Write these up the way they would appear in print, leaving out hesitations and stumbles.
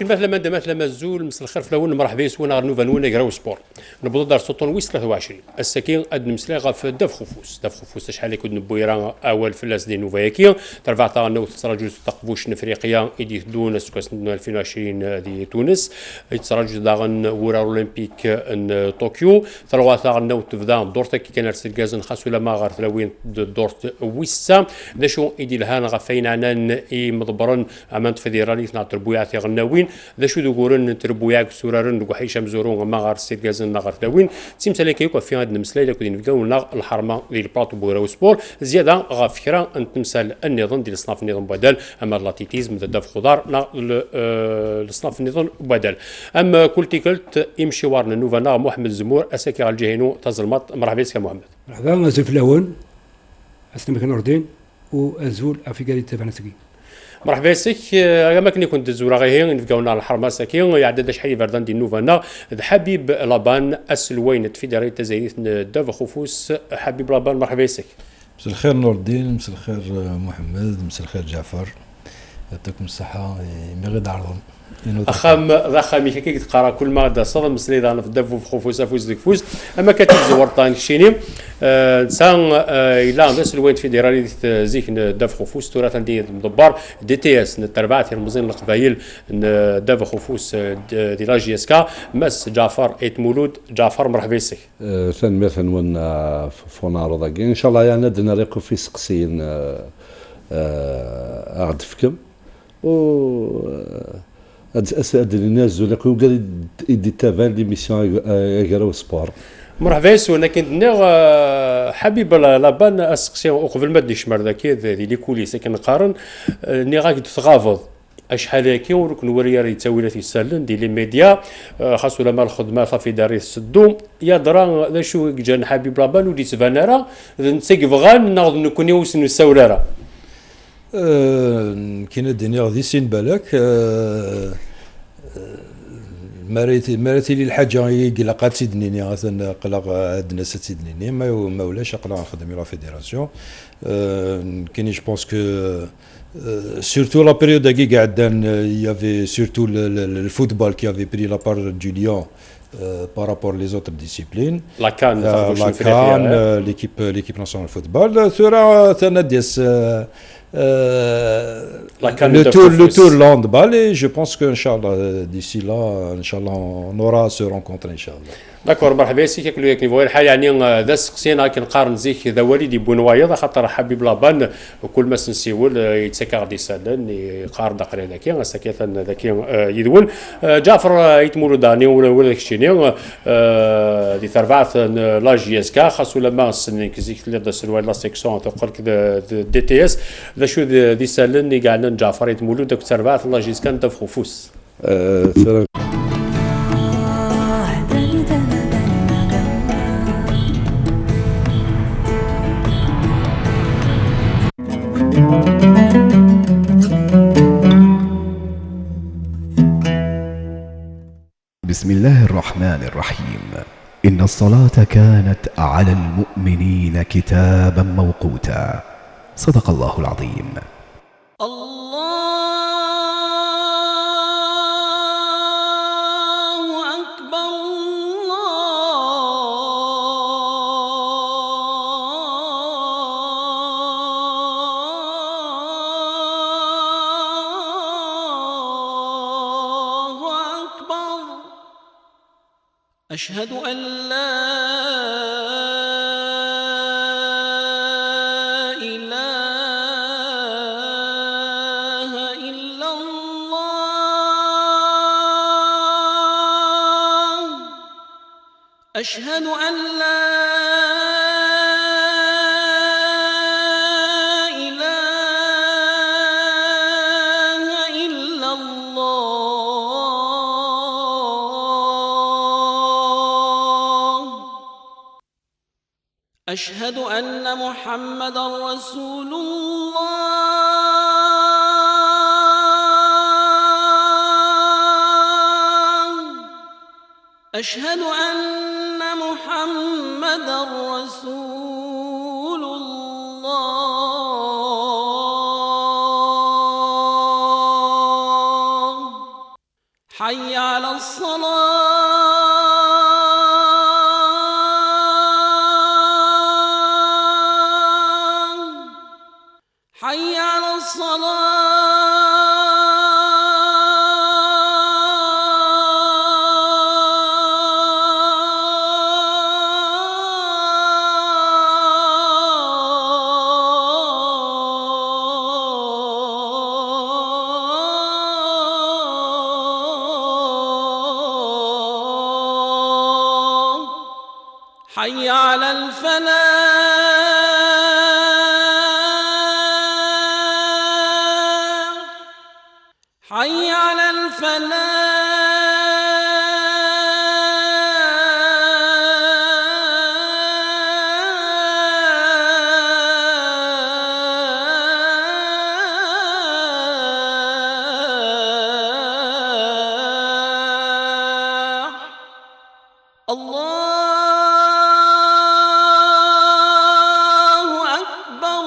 مثلا مازول مسا الخير في الاول مرحبا يسونا غير نوفا نونا كراو سبور نبضوا دار سطون ويس 23 الساكين اد نمسلا غاف داف خفوس شحال يكون نبويرا اول فلاس دي نوفايكيا ترفع تاع تراجل تقبوش نفريقيا يدي تونس سكاس 2020 دي تونس يتراجل داغن ورا اولمبيك ان طوكيو ثروا تاع نو تبدا دورتا كي كان ارسل غازن خاص ولا ما غير ثلاوين دورت ويسا دا شو يدي لهان غفين عنان اي مضبرن امانت فيدرالي تربويات غناوين ذا شو دغورن تربوياك سورارن دغ حيشام زورون ما غار سيت غازن غار داوين تيمثال كيكو في هاد المسلا الا كنا نلقاو الحرمه ديال البلاطو بوراو سبور زياده غا فكره ان تمثال النظام ديال صناف النظام بدل اما اللاتيتيزم داف خضار الصناف النظام بدل اما كلتي قلت يمشي وارنا نوفانا محمد زمور اساكي على الجهينو تزلمط مرحبا بك محمد. مرحبا نزل في الاول اسلمك نور الدين وازول افيكالي تبعنا سكي. مرحبا بك ما كني كنت زورا غير نلقاونا الحرمه ساكين يعدد شحال بردان دي نوفانا حبيب لابان السلوين تفيدرالي تزايد داف خفوس حبيب لابان مرحبا بك. مساء الخير نور الدين، مساء الخير محمد، مساء الخير جعفر، يعطيكم الصحة. مي غير دارهم اخام ضخامي كي تقرا كل ما دا صدم مسلي دانا في داف خفوس فوز ديك فوز اما كاتب زورطان شيني انسان الى ناس الويت فيدرالي زيك داف خفوس تورا تندي مدبر دي تي اس نتربعت المزين القبايل داف خفوس دي لا جي اس كا مس جعفر ايت مولود جعفر مرحبا بك. ثان مثلا ون فونا رضاكي ان شاء الله يعني دنا ريقو في سقسين اغدفكم و اسعد الناس زولقوا قال يدي تابع ليميسيون اغراو سبور. مرحبا بك ولكن حبيب لابان اسقسي وقبل ما ديش مر ذاك لي كوليس كنقارن ني غاك تغافض اشحال هكا وركن وريا يتاويلات يسالن دي لي ميديا خاصو لما الخدمه صافي داري السدو يا درا ذا شو جان حبيب لابان ودي تبانرا نسيق فغان ناض نكوني وسن السوراره كاين الدنيا غادي سين بالك مريتي لي الحاجه يقلقات سيدنيني غاثن قلق عندنا سيدنيني ما ولاش قلق نخدم لا فيدراسيون كاين جو بونس كو surtout la période qui il y avait surtout le football qui avait pris la part du lion par rapport aux autres disciplines. La CAN, l'équipe nationale de football sera le tour l'handball et je pense que Inch'Allah d'ici là Inch'Allah on aura à se rencontrer Inch'Allah. داكور مرحبا بك كل ويك نيفو الحال يعني ذا سقسينا كنقارن زيك ذا والدي بونوايض خاطر حبيب لابان وكل ما سنسيول يتسكر دي سالن يقارن دقري ذاكي سكيثا ذاكي يدول جعفر يتمولو داني ولا داكشيني دي تربعت لا جي اس كا خاصو لما سنين كزيك لا سلوان لا سيكسيون تقول دي تي اس ذا شو دي سالن قاعدين جعفر يتمولو داك تربعت لا جي اس كان تفخو فوس. بسم الله الرحمن الرحيم. إن الصلاة كانت على المؤمنين كتابا موقوتا. صدق الله العظيم. الله أكبر الله أكبر أشهد أن لا إله إلا الله أشهد أن لا إله إلا الله أشهد أن محمدا رسول الله أشهد أن محمدا رسول الله الصلاة حي على الصلاة حي على الفلاح حي على الفلاح الله أكبر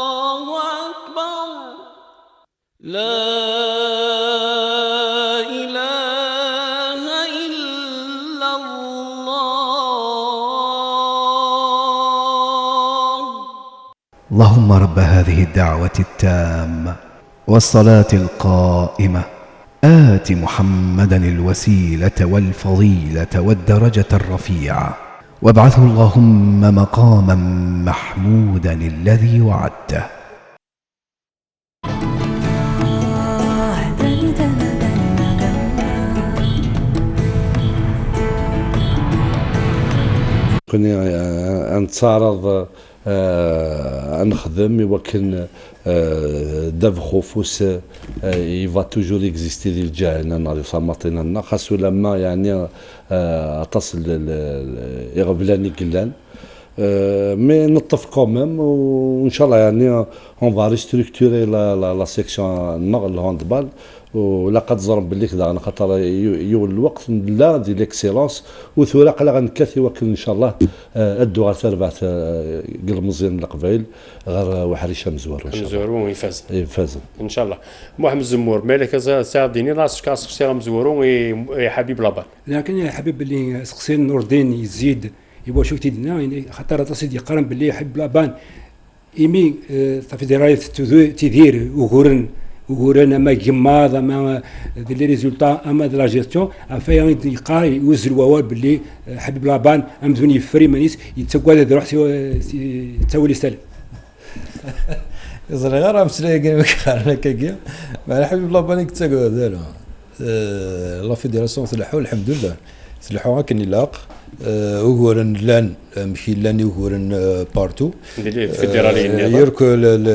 الله أكبر لا إله إلا الله. اللهم رب هذه الدعوة التامة والصلاة القائمة آت محمدا الوسيلة والفضيلة والدرجة الرفيعة وابعثه اللهم مقاما محمودا الذي وعدته. كوني نتعرض نخدم يمكن داف خوفوس يفا توجور اكزيستي ديال الجهل ناري فماطينا خاصو لما يعني تصل يغبلاني كلان مي نتفقوا ميم وان شاء الله يعني اون فا ريستركتوري لا سيكسيون الهاندبال ولقد زرب باللي كذا خاطر يول الوقت لا دي ليكسيلونس وثورة قلا غنكاثي وكل ان شاء الله ادو غير تربعت قل مزيان القبائل غير وحريشه مزور ان شاء الله مزورون يفاز يفاز ان شاء الله. محمد زمور مالك ساعديني راسك كاس سي مزورون يا حبيب لابان. لكن يا حبيب اللي سقسي نور الدين يزيد يبغى شوف تيدنا يعني خاطر تصيد يقارن باللي يحب لابان ايمي فيدرايت تدير وغورنا ما جماض ما دي ريزولتا اما دو لا جيستيون افاي يقاري يوزل ووال باللي حبيب لابان امزوني فري مانيس يتسوى هذا روح تسوي لي سالم يزري غير مسلاي كيما كان كاكيا مع حبيب لابان كتسوى هذا لا فيدراسيون تلحوا الحمد لله تلحوا هكا نلاق وغورن لان مشي لان وغورن بارتو فيدراليين يركو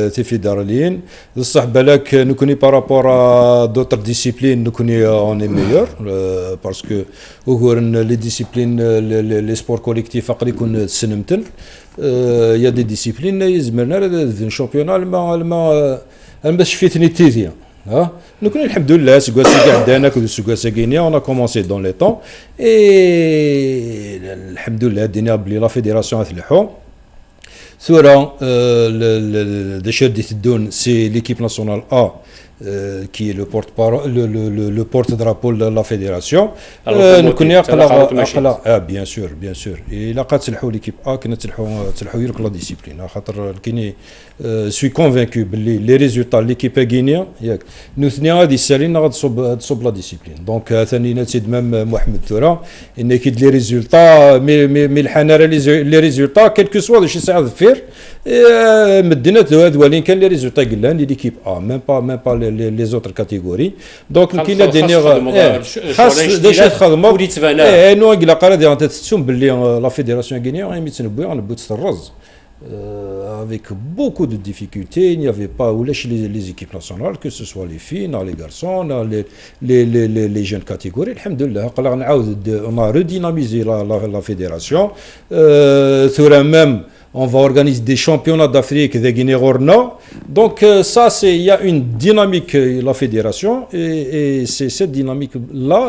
تي فيدراليين بصح بالك نكوني بارابور دوتر ديسيبلين نكوني اوني ميور باسكو وغورن لي ديسيبلين لي سبور كوليكتيف اقري يكون سنمتن يا دي ديسيبلين يزمرنا شامبيونال ما باش فيتني تيزيا نكون الحمد لله سكواسي عندنا كل سكواسي كينيا اون كومونسي دون لي طون اي الحمد لله دينا بلي لا فيدراسيون تلحو ثورة دشر دي تدون سي ليكيب ناسيونال ا qui est le porte-drapeau de la fédération. نكون يقلق bien sûr et la قد تلحو ليكيب ا كنا تلحو يرك لا ديسيبلين خاطر كايني سوي كونفانكو باللي لي ريزولتا ليكيب غينيا ياك نو ثني غادي سالينا غاد تصوب لا ديسيبلين دونك ثاني نتيد مام محمد ثورة ان كيد لي ريزولتا مي الحناره لي ريزولتا كيلكو سوا شي ساعه فير مدينا هاد ولين كان لي ريزولتا قلان ليكيب ا ميم با les autres catégories donc كاين دينيغ خاص داش تخدموا ولي تبانا نو قال قرا انت تسوم باللي لا فيدراسيون غينيا غيمي تنبوي غنبو تسرز avec beaucoup de difficultés il n'y avait pas ou les équipes nationales que ce soit les filles les garçons les jeunes catégories alhamdoulilah قال نعاود on a redynamisé la fédération ثورة même on va organiser des championnats d'Afrique de Guinée-Orna. Donc ça, il y a une dynamique, la fédération, et c'est cette dynamique-là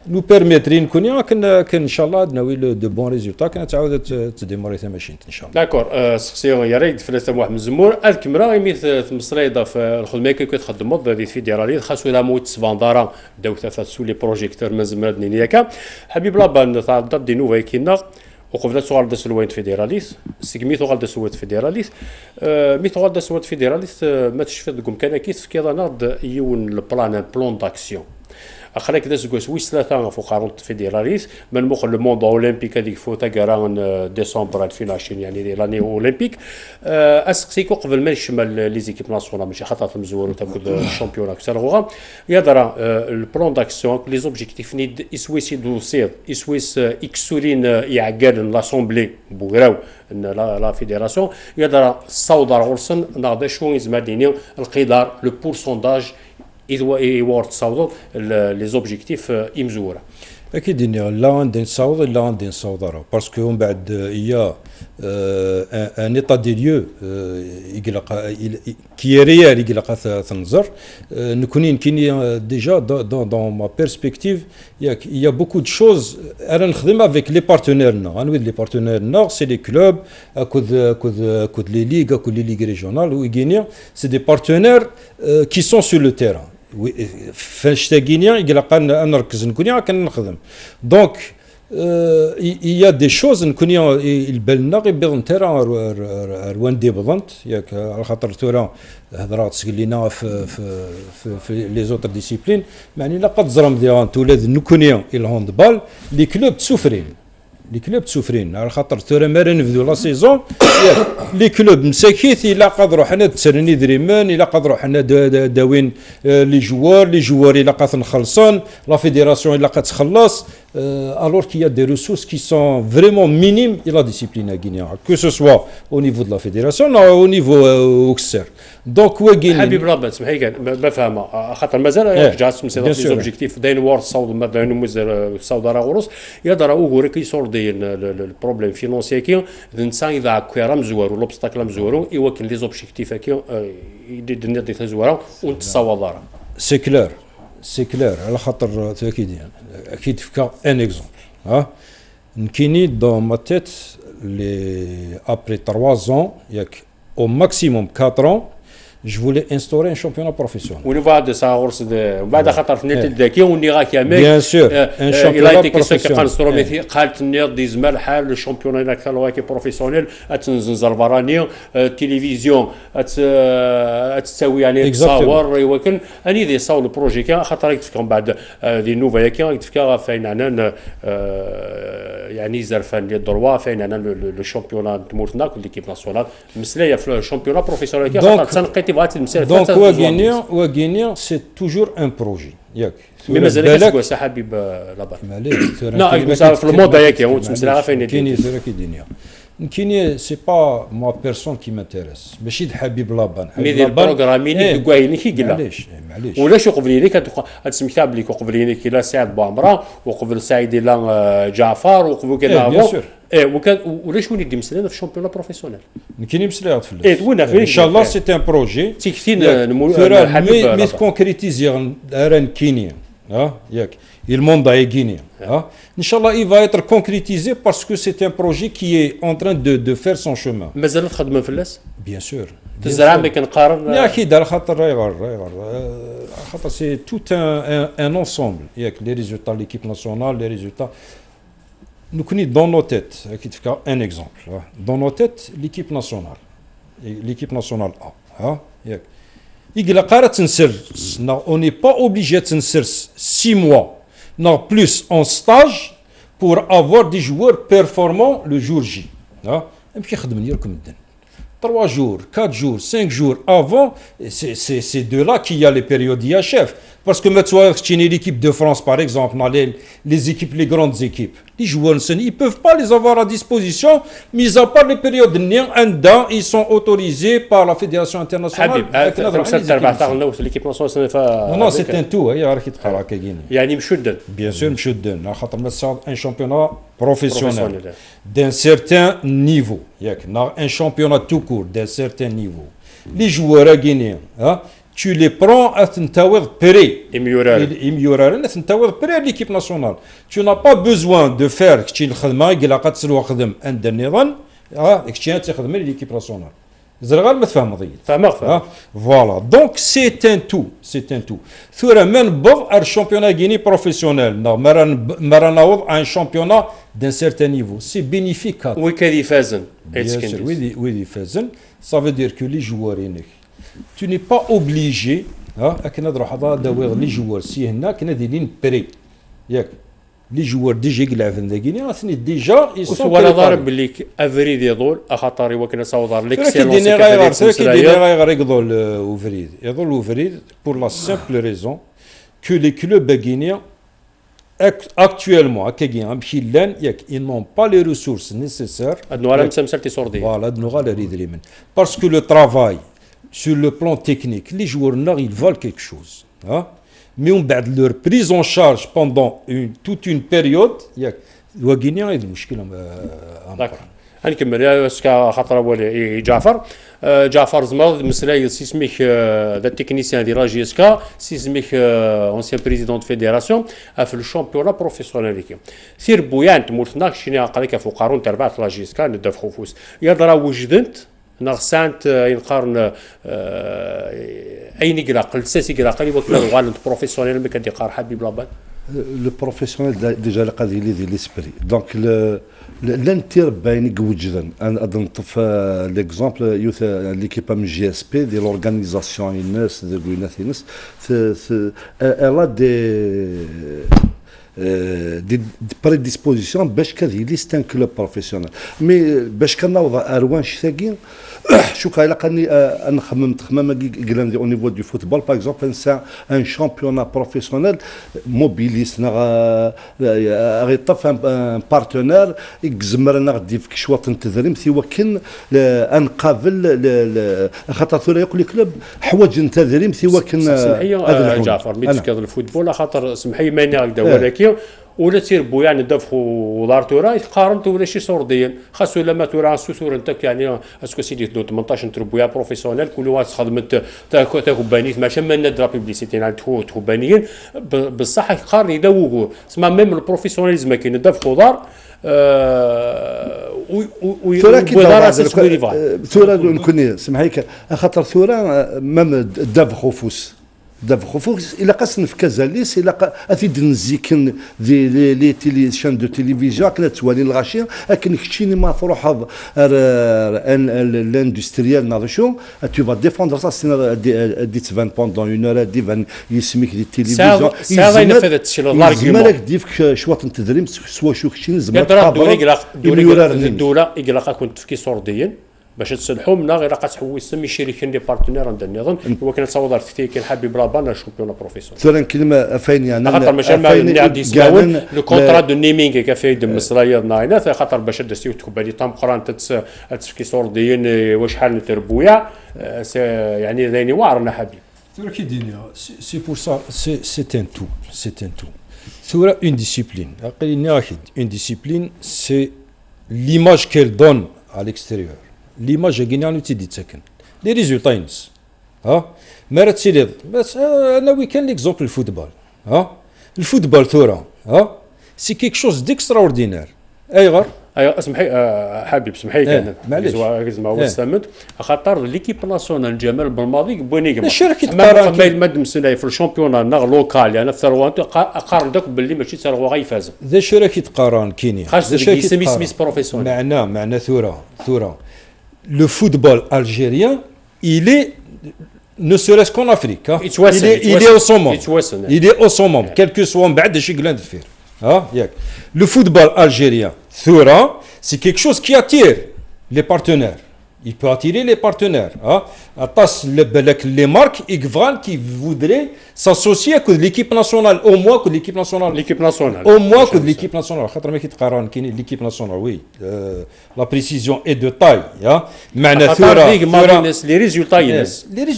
nous permettre نكون كان ان شاء الله ناوي دو بون ريزولتا كان تعاود تديموري ماشين ان شاء الله. داكور سقسيون يا ريت فلاسه واحد من الزمور الكمرا يميت مصريده في الخدمه كي كتخدموا ضد فيدراليت خاصو لا موت سفاندارا داو ثلاثه سو لي بروجيكتور من زمرد نياكا حبيب لابان تعدد دي نوفاي كينا وقبل سؤال دا سلويت فيدراليس سيكميتو غالدا سويت فيدراليس ميتو غالدا سويت فيدراليس ما تشفى دكم كان كيف كذا ناض يون البلان داكسيون اخرك دا سكوس ويس ثلاثه فوق 40 فيدراليس من مخ لو موند اولمبيك هذيك فوتا كران ديسمبر 2020 يعني لاني اولمبيك اسقسيكو قبل ما يشمل لي زيكيب ناسيونال ماشي خاطر مزور تاخذ الشامبيون كسر يا درا البلان داكسيون لي زوبجيكتيف نيد يسويس دوسير يسويس اكسورين يعقل لاسومبلي بوغراو لا فيدراسيون يا درا صودر غرسن ناضي شو يزمديني القدار لو بورسونتاج يوارد تصاوضوا لي زوبجيكتيف يمزوره. اكيد اني لا غادي نصاوض لا غادي نصاوض باسكو من بعد هي ان ايطا دي ليو يقلق كي ريال يقلق تنظر نكونين كاين ديجا دون ما بيرسبكتيف ياك يا بوكو دو شوز انا نخدم افيك لي بارتنيرنا غنويد لي بارتنيرنا سي لي كلوب كود لي ليغ كود لي ليغ ريجيونال ويغينيا سي دي بارتنير كي سون سور لو تيران فاش تاكينيا يقلق نركز نكوني كنخدم دونك il y a des choses نكوني البالنا غير بيض ترى روان دي بضنت ياك على خاطر ترى هضرات سقلينا في لي زوتر ديسيبلين يعني لا قد زرم ديال تولاد نكوني الهاندبال لي كلوب تسوفرين على خاطر ترى مارا نبدو لا سيزون لي كلوب مساكيت الا قدروا حنا تسرني دريمان الا قدروا حنا داوين لي جوار الا قات نخلصان لا فيدراسيون الا قات تخلص alors qu'il y a des ressources qui sont vraiment minimes et la discipline guinéenne, que ce soit au niveau de la fédération ou au niveau OXR. Donc, حبيب ربا سمحي لي ما فاهمه خاطر مازال جات مسيره لي زوبجيكتيف داين وورد صوب ما داين مزر صوب دارا غروس يا دارا اوغوري كي صور ديال البروبليم فينونسي كي الانسان اذا كويرا مزوار ولا بستاكلا مزوارو ايوا لي زوبجيكتيف كي يدير دي تزوارا ونتصاوب دارا سي كلير على خاطر تاكيد اكيد فكا ان اكزومبل ها نكيني دون ما تيت لي ابري 3 ans ياك au maximum 4 ans je voulais instaurer un championnat professionnel. On va de ça بعد خاطر في نيت الذكي ونيغا كامل bien sûr un championnat professionnel قالوا مثي قالت النير دي زمال حال الشامبيون هناك كالواكي بروفيسيونيل اتنزل براني التلفزيون تساوي يعني تصاور ولكن اني دي صاول البروجي كان خاطر يتفكر بعد دي نوفا كان يتفكر فين انا يعني زرفان لي دروا فين انا لو شامبيون تمورتنا كل ليكيب ناسيونال مسلايه في الشامبيون بروفيسيونيل كان خاطر تنقيتي بغات المسيره دونك وغينيا سي توجور ان بروجي ياك مي مازال كتقول حبيب لابار لا في الموضه ياك مسلاها فين كاين كي دنيا كاين سي با ما بيرسون كي مانتيريس ماشي حبيب لابان مي ديال البروغراميني كوايني كي قلا معليش ولاش قبليني كتسمي كتاب ليك قبليني كي سعد بوعمره وقبل سعيد لا جعفر وقبل كذا وكان ولاش وين يدي مسلينا في الشامبيون بروفيسيونيل كاين مسليات في الليل وين ان شاء الله سي ان بروجي تيكفين مي كونكريتيزير ران كينيا ها ياك il monde est guinéen. Inch'Allah, il va être concrétisé parce que c'est un projet qui est en train de faire son chemin. مازال تخدم في اللاس؟ Bien sûr. تزرع ما كنقارن لا اكيد على خاطر خاطر سي توت ان انسومبل ياك لي ريزولتا ليكيب ناسيونال لي ريزولتا نكوني دون نو تيت اكيد فيك ان اكزومبل دون نو تيت ليكيب ناسيونال ها ياك يقلا قاره تنسر اون ني با اوبليجي تنسر 6 mois non plus en stage pour avoir des joueurs performants le jour J ها يمكن يخدم لكم الدن 3 jours, 4 jours, 5 jours avant, c'est de là qu'il y a les périodes IHF. Parce que maintenant, l'équipe de France, par exemple, les grandes équipes, les joueurs, ils ne peuvent pas les avoir à disposition, mis à part les périodes de ils sont autorisés par la Fédération internationale. Non, c'est un tout. Bien sûr, un championnat professionnel d'un certain niveau. Un championnat tout court d'un certain niveau. Les joueurs guinéens, tu les prends à t'entawed prêt. إميورال يميورارن تنتاوض بري ليكيب ناسيونال tu n'as pas besoin de faire كشتي الخدمه قال قد تسلو خدم عند النظام كشتي تخدم ليكيب ناسيونال زرغال ما تفهم ضيق فاهمك فوالا دونك سي ان تو ثورة من بغ الشامبيونا غيني بروفيسيونيل مرا نوض ان شامبيونا دان سيرتان نيفو سي بينيفيك وكذي فازن ويدي فازن ça veut dire que les joueurs tu n'es pas obligé كنا نروح هذا داوير لي جوار سي هنا كنا دايرين بري ياك لي جوار ديجا يلعب في ذاكيني راسني ديجا ولا ضارب باللي افريد يضول اخاطر وكنا صوضار ليكسيلونس كيدير غير يقضوا اوفريد يضل اوفريد بور لا سامبل ريزون كو لي كلوب غينيا actuellement à Kagin Amchilan ils n'ont pas les ressources nécessaires parce que le travail sur le plan technique les joueurs ils veulent quelque chose mais on بعد leur prise en charge pendant toute une période وغينيا هذا المشكله نكمل خاطر ولي جعفر زمر مسلاي سيسميك ذا تكنيسيان ديال راجيسكا سيسميك اونسيان بريزيدون فيديراسيون في الشامبيونا بروفيسيونيل سير بويان تمورتنا شيني قالك فوقارون تربعت راجيسكا ندف خفوس يضرا وجدنت نغسانت ينقارن اين قراق الساسي قراق اللي وكلا غالنت بروفيسيونيل ما كدي قار حبيب لابان لو بروفيسيونيل ديجا قضيه لي ليسبري دونك الانتر باين وجدا انا اظن طف ليكزامبل يوث ليكيب ام جي اس بي دي لورغانيزاسيون الناس دي الناس الا دي بريديسبوزيسيون باش كذي لي ستان كلوب بروفيسيونيل مي باش كنوض اروان شتاكين شو كاين لقاني انا خممت خمامه قلنا او نيفو دو فوتبول باغ اكزومبل سا ان شامبيونا بروفيسيونيل موبيليس غي طف ان بارتنير يكزمرنا غدي فيك شواط التدريب سيوكن انقابل خاطر ثوري يقول لك كلوب حوايج التدريب سيوكن هذا جعفر ميت كذا الفوتبول خاطر سمحي ماني هكذا ولكن ولا تير بويا ندفخو ودار تورا قارنت ولا شي صورديا خاصو لما تورا سوسور انت يعني اسكو سيدي 18 نتر بويا بروفيسيونيل كل واحد خدمت تاكو بانيت ماشي ما ندرا بيبليسيتي عند تخو بانيين بصح قارن يدوغو سما ميم البروفيسيوناليزم كاين ندفخو دار ثورة ثورة نكون سمحيك خاطر ثورة مام دافخو فوس دافخوفوس الى قاسن في كازاليس الى افيد نزيكن دي لي تيلي شان دو تيليفزيون كنا توالي الغاشيه لكن كشيني ما تروح الاندستريال ناضشو تو فا ديفوندر سا سينا دي 20 بوندون اون اور دي فان يسميك دي تيليفزيون سا نفذت شي لارغيومون مالك ديفك شواط نتدريم سوا شو كشيني زعما الدوله يقلق كنت في صورديين باش تصلحوا منا غير قتحوي سمي شريكين دي بارتنير عند النظام هو كان تصور في كاين حبيب لابان شامبيون بروفيسيونيل مثلا كلمه فين يعني خاطر ماشي ما عندي يسمعون لو كونترا دو نيمينغ كفايد مصرايا ناينا خاطر باش دستيو تكبالي طام قران تسكي صورديين واش حال تربويا يعني ذاني واعرنا حبيب ثورة كي دينيا سي بور سا سي ان تو ثورة اون ديسيبلين عقلي واحد اون ديسيبلين سي ليماج كيل دون à l'extérieur l'image gagnante تيدي تسكن لي ريزولتا ينس مرات سيليض بس انا وي كان ليكزومبل الفوتبول الفوتبول ثورة سي كيك شوز ديكستراوردينير ايغر ايوا اسمحي حبيب سمحي كان معليش هو استمد خاطر ليكيب ناسيونال جمال بالماضي بونيغ الشركه ما المد مسناي في الشامبيون ناغ لوكال يعني ثروات قارن داك باللي ماشي ثروه غيفاز ذا شركه قران كينيا خاص يسمي سميس بروفيسيونيل معنى ثورة le football algérien il est ne serait-ce qu'en Afrique il est au sommet il est au sommet quel que soit بعد شي قلنا دفير ياك le football algérien ثورة c'est quelque chose qui attire les partenaires il peut attirer les partenaires les marques qui voudraient s'associer avec l'équipe nationale au moins que l'équipe nationale au moins que l'équipe nationale خاطر ما كيتقارن كاين l'équipe nationale oui la précision est de taille معنى ثورة لي ريزولتا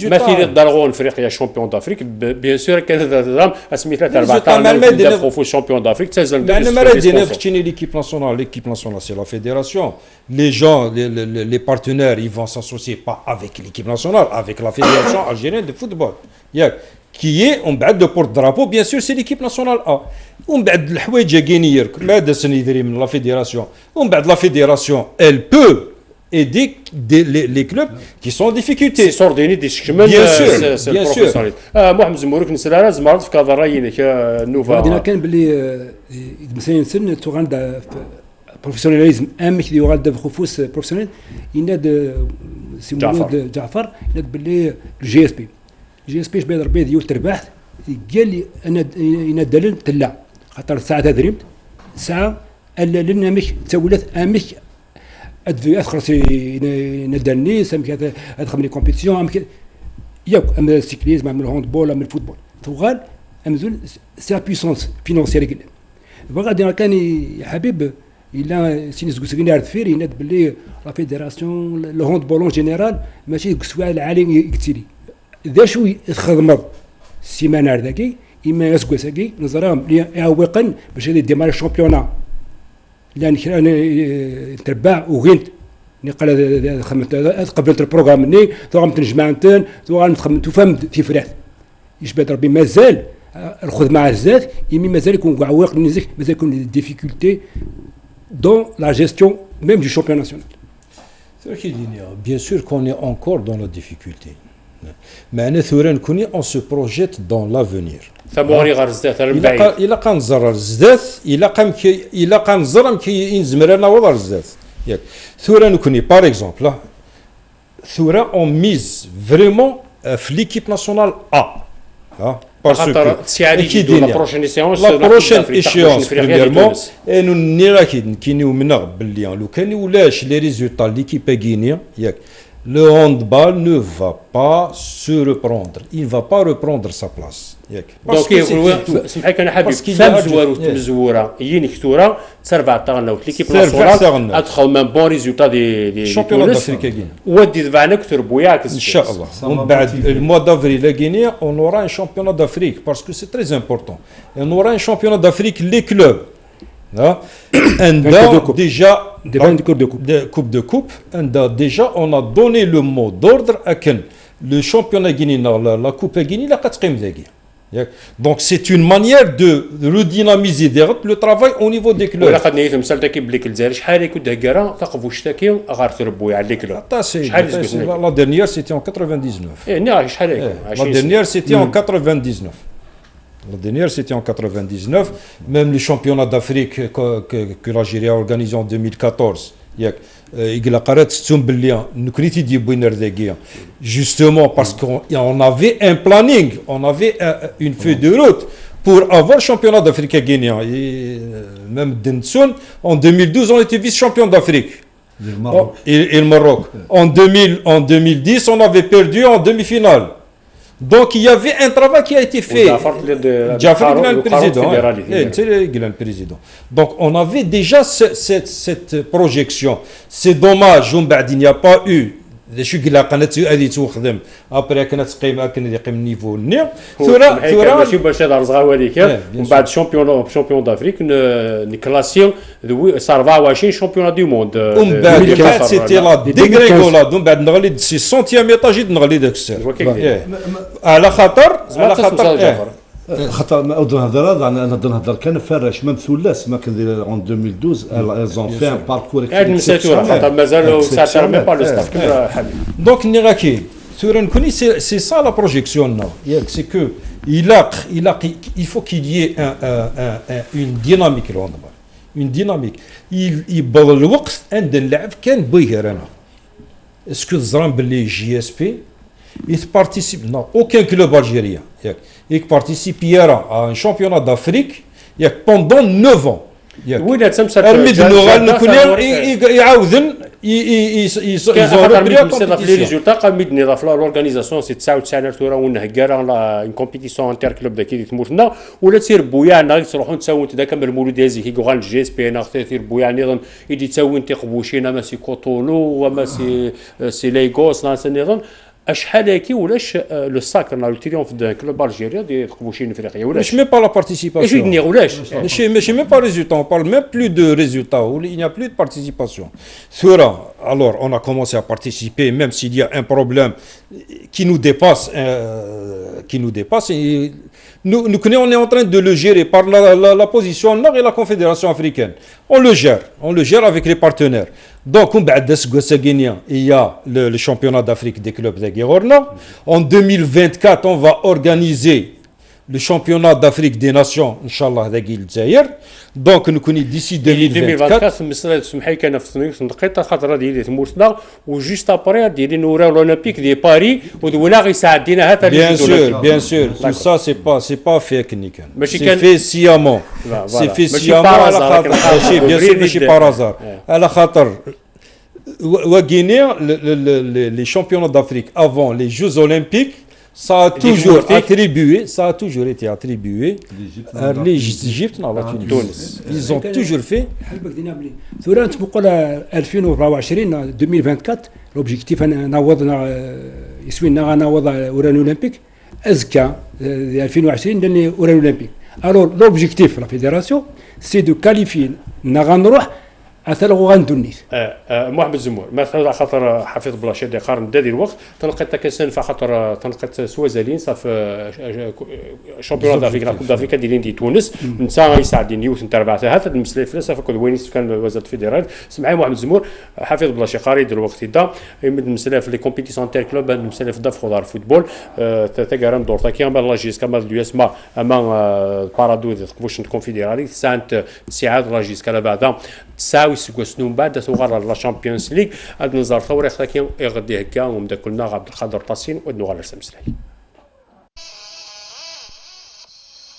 مثلا درغون افريقيا شامبيون دافريك بيان سور كان سميتها 14 في شامبيون دافريك تزال لان ما ردينا ختيني l'équipe nationale c'est la fédération les gens, les partenaires, ils vont s'associer pas avec l'équipe nationale, avec la Fédération algérienne de football. Qui est, on بعد de porte-drapeau, bien sûr, c'est l'équipe nationale A. On بعد الحوايج كاينين لا دسني يدري من la fédération. On بعد la fédération, elle peut aider les clubs qui sont en difficulté. سور ديني دي شكمل Bien sûr. محمد زمورك نسلا زمرت في كذا رايينك نوفا غادي كان باللي مثلا سن تو غندا بروفيسيوناليزم امك دي غادا بخفوس بروفيسيونيل يناد سي مولود جعفر يناد باللي الجي اس بي جبال ربي ديال ترباح قال لي انا ينادلن تلا خاطر الساعه تدريم ساعه الا لنا مش تولات امك ادفي اخرس ندلني سمك ادخل لي كومبيتيسيون امك ياك اما السيكليزم اما الهاندبول اما الفوتبول توغال امزول سي لا بويسونس فينونسيير قال غادي كان يا حبيب الا سينيس كوسكينار دفير يناد باللي لا فيدراسيون لو هاندبول اون جينيرال ماشي كسوا العالي يقتلي ذا شو يخدم السيمانه ذاكي اما يسكوساكي نظرهم لي عوقا باش هذه ديمار الشامبيونا لان انا تربع وغنت نقل خدمت قبلت البروغرام ني ثم تنجمع انتن ثم تخمم تفهم في فرات يشبه ربي مازال الخدمه الزات يمي مازال يكون عوائق نزك مازال يكون ديفيكولتي دون لا جيستيون ميم دو شامبيون ناسيونال. Bien sûr qu'on est encore dans la difficulté. معناه ثورا نكوني on se projette dans l'avenir. ثموري غير زدات إلا كان زرر الزدات إلا كان زرم كي ينزمر أنا وضع الزدات ياك ثورا نكوني باغ اكزومبل ثورا اون ميز فريمون في ليكيب ناسيونال A. خاطر تسيادي لا بروشين ايسيونس لا بروشين ايشيونس بريميرمون انو نيراكي كينيو منا باللي لو كان ولاش لي ريزولتا ليكيب غينيا ياك le handball ne va pas se reprendre. Il ne va pas reprendre sa place. Parce que سمحك انا حابب فهم زوارو تمزوره يني كثوره تربع طاغنا ليكيب ناسيونال ادخل من بون ريزولتا دي شامبيون دافريك ودي دفعنا كثر بوياك ان شاء الله. ومن بعد الموا دافريل غينيا on aura un championnat d'Afrique parce que c'est très important. On aura un championnat d'Afrique les clubs. Déjà coupe de coupe déjà on a donné le mot d'ordre à le championnat guinéen la coupe guinéenne la quatrième ligue. Donc c'est une manière de redynamiser le travail au niveau des clubs. ولا قد نيت مثال تاكي بليك الجزائر شحال يكون دكاره تقف وشتاكي غير تربوي على الكلوب شحال la dernière c'était en 99. شحال يكون la dernière c'était en 99. La dernière, c'était en 99. Même les championnats d'Afrique que l'Algérie a organisé en 2014. Justement parce qu'on avait un planning, on avait une feuille de route pour avoir le championnat d'Afrique guinéen. Et même Denson, en 2012, on était vice-champion d'Afrique. Et le Maroc. En 2010, on avait perdu en demi-finale. Donc il y avait un travail qui a été fait. Jafar le président. Donc on avait déjà cette projection. C'est dommage, il n'y a pas eu. Après كانت قيمه كان يقيم النيفو النير ثورة ماشي باش هذا الصغار هذيك ومن بعد شامبيون دافريك نكلاسيون 24 شامبيون دو موند ومن بعد سيتي لا ديغريغولاد ومن بعد نغلي سي سونتيام ايطاج نغلي داك السر على خاطر خاطر نهضر نهضر كان فراش ما مثلاث ما كندير اون 2012 elles ont fait un parcours هاد المساتوره خاطر مازالوا ساتر مي با لو ستاف كما حبيب دونك نيراكي ثورا نكوني سي سا لا بروجيكسيون ياك سي كو il faut qu'il y ait une dynamique une dynamique يبغى الوقت عند اللعب كان بغير انا اسكو زران باللي جي اس بي il participe non aucun club algérien il participe hier à un championnat d'Afrique pendant 9 ans. وين تمسك ارميد نوغال نكون يعاودن يزوروا في لي ريزولتا قام مدني ضاف لورغانيزاسيون سي 99 ثوره ونهكار لا اون كومبيتيسيون انتر كلوب داك اللي تموتنا ولا تسير بويانا تروحوا تساوون داك المولود هذيك كيغال جي اس بي انا تسير بويانا نظن يدي تساوين تيقبوشينا ما سي كوتونو وما سي ليغوس نظن اشحال هكي ولاش لو ساكر لو تريومف دو كلوب الجيريا دي تقبوشين افريقيا ولاش مش même pas la ايش participation. يدني ولاش Mais même pas résultat, on parle même plus de résultats, il n'y a plus de participation. Thura, alors on a commencé à participer, même s'il y a un problème qui nous dépasse, et nous on est en train de le gérer par la position nord et la Confédération africaine. On le gère avec les partenaires. Donc, il y a le championnat d'Afrique des clubs de Guérorna. En 2024, on va organiser le championnat d'Afrique des Nations, Inch'Allah, d'Aguil Donc, nous connaissons d'ici 2024. 2024 مثلا تسمح لي كان في دقيقه خاطر ديالي تمورتنا وجوست ابري ديالي نورا الاولمبيك دي باري ودونا غيساعدينا هذا Bien sûr, tout ça c'est pas fait Nikan. ماشي C'est كان- fait sciemment. Voilà. C'est fait ماشي sciemment par على hasard، خاطر لكن خاطر ماشي bien sûr تبريد ماشي الد- par hasard. على خاطر les championnats d'Afrique avant les Jeux Olympiques, ça a toujours été attribué à l'Égypte, non, la Tunisie. Ils ont toujours fait. حلبك دينا بلي ثورة نتبقى ل 2024 2024 لوبجيكتيف نعوضنا يسوينا غنعوض اوران اولمبيك ازكى 2020 لان اوران اولمبيك الور لوبجيكتيف لا فيدراسيون سي دو كاليفي غنروح اثلغو غندونيت محمد زمور مثلا خاطر حفيظ بلاشي دي قارن دادي الوقت تنلقيت كاسن خاطر تنلقيت سوازالين صافي شامبيون دافريك لا كوب دافريكا ديالين دي تونس نتا يساعدين يوث نتا ربعتها هذا المساله فلاسه فكل وين كان وزاره الفيدرال سمعي محمد زمور حفيظ بلاشي قاري ديال الوقت دا يمد المساله في لي كومبيتيسيون تاع كلوب المساله في داف خضار فوتبول تاكارن دور تاكي اما لاجيس كما اليو اس ما اما بارادو تقبوش الكونفدرالي سانت سعاد لاجيس كلا بعدا تساوي سكوسنو من بعد تغرر لا شامبيونز ليغ هاد نزار ثوري خاكي يغدي هكا ومدا كلنا عبد القادر طاسين ودنو غالا سمسلاي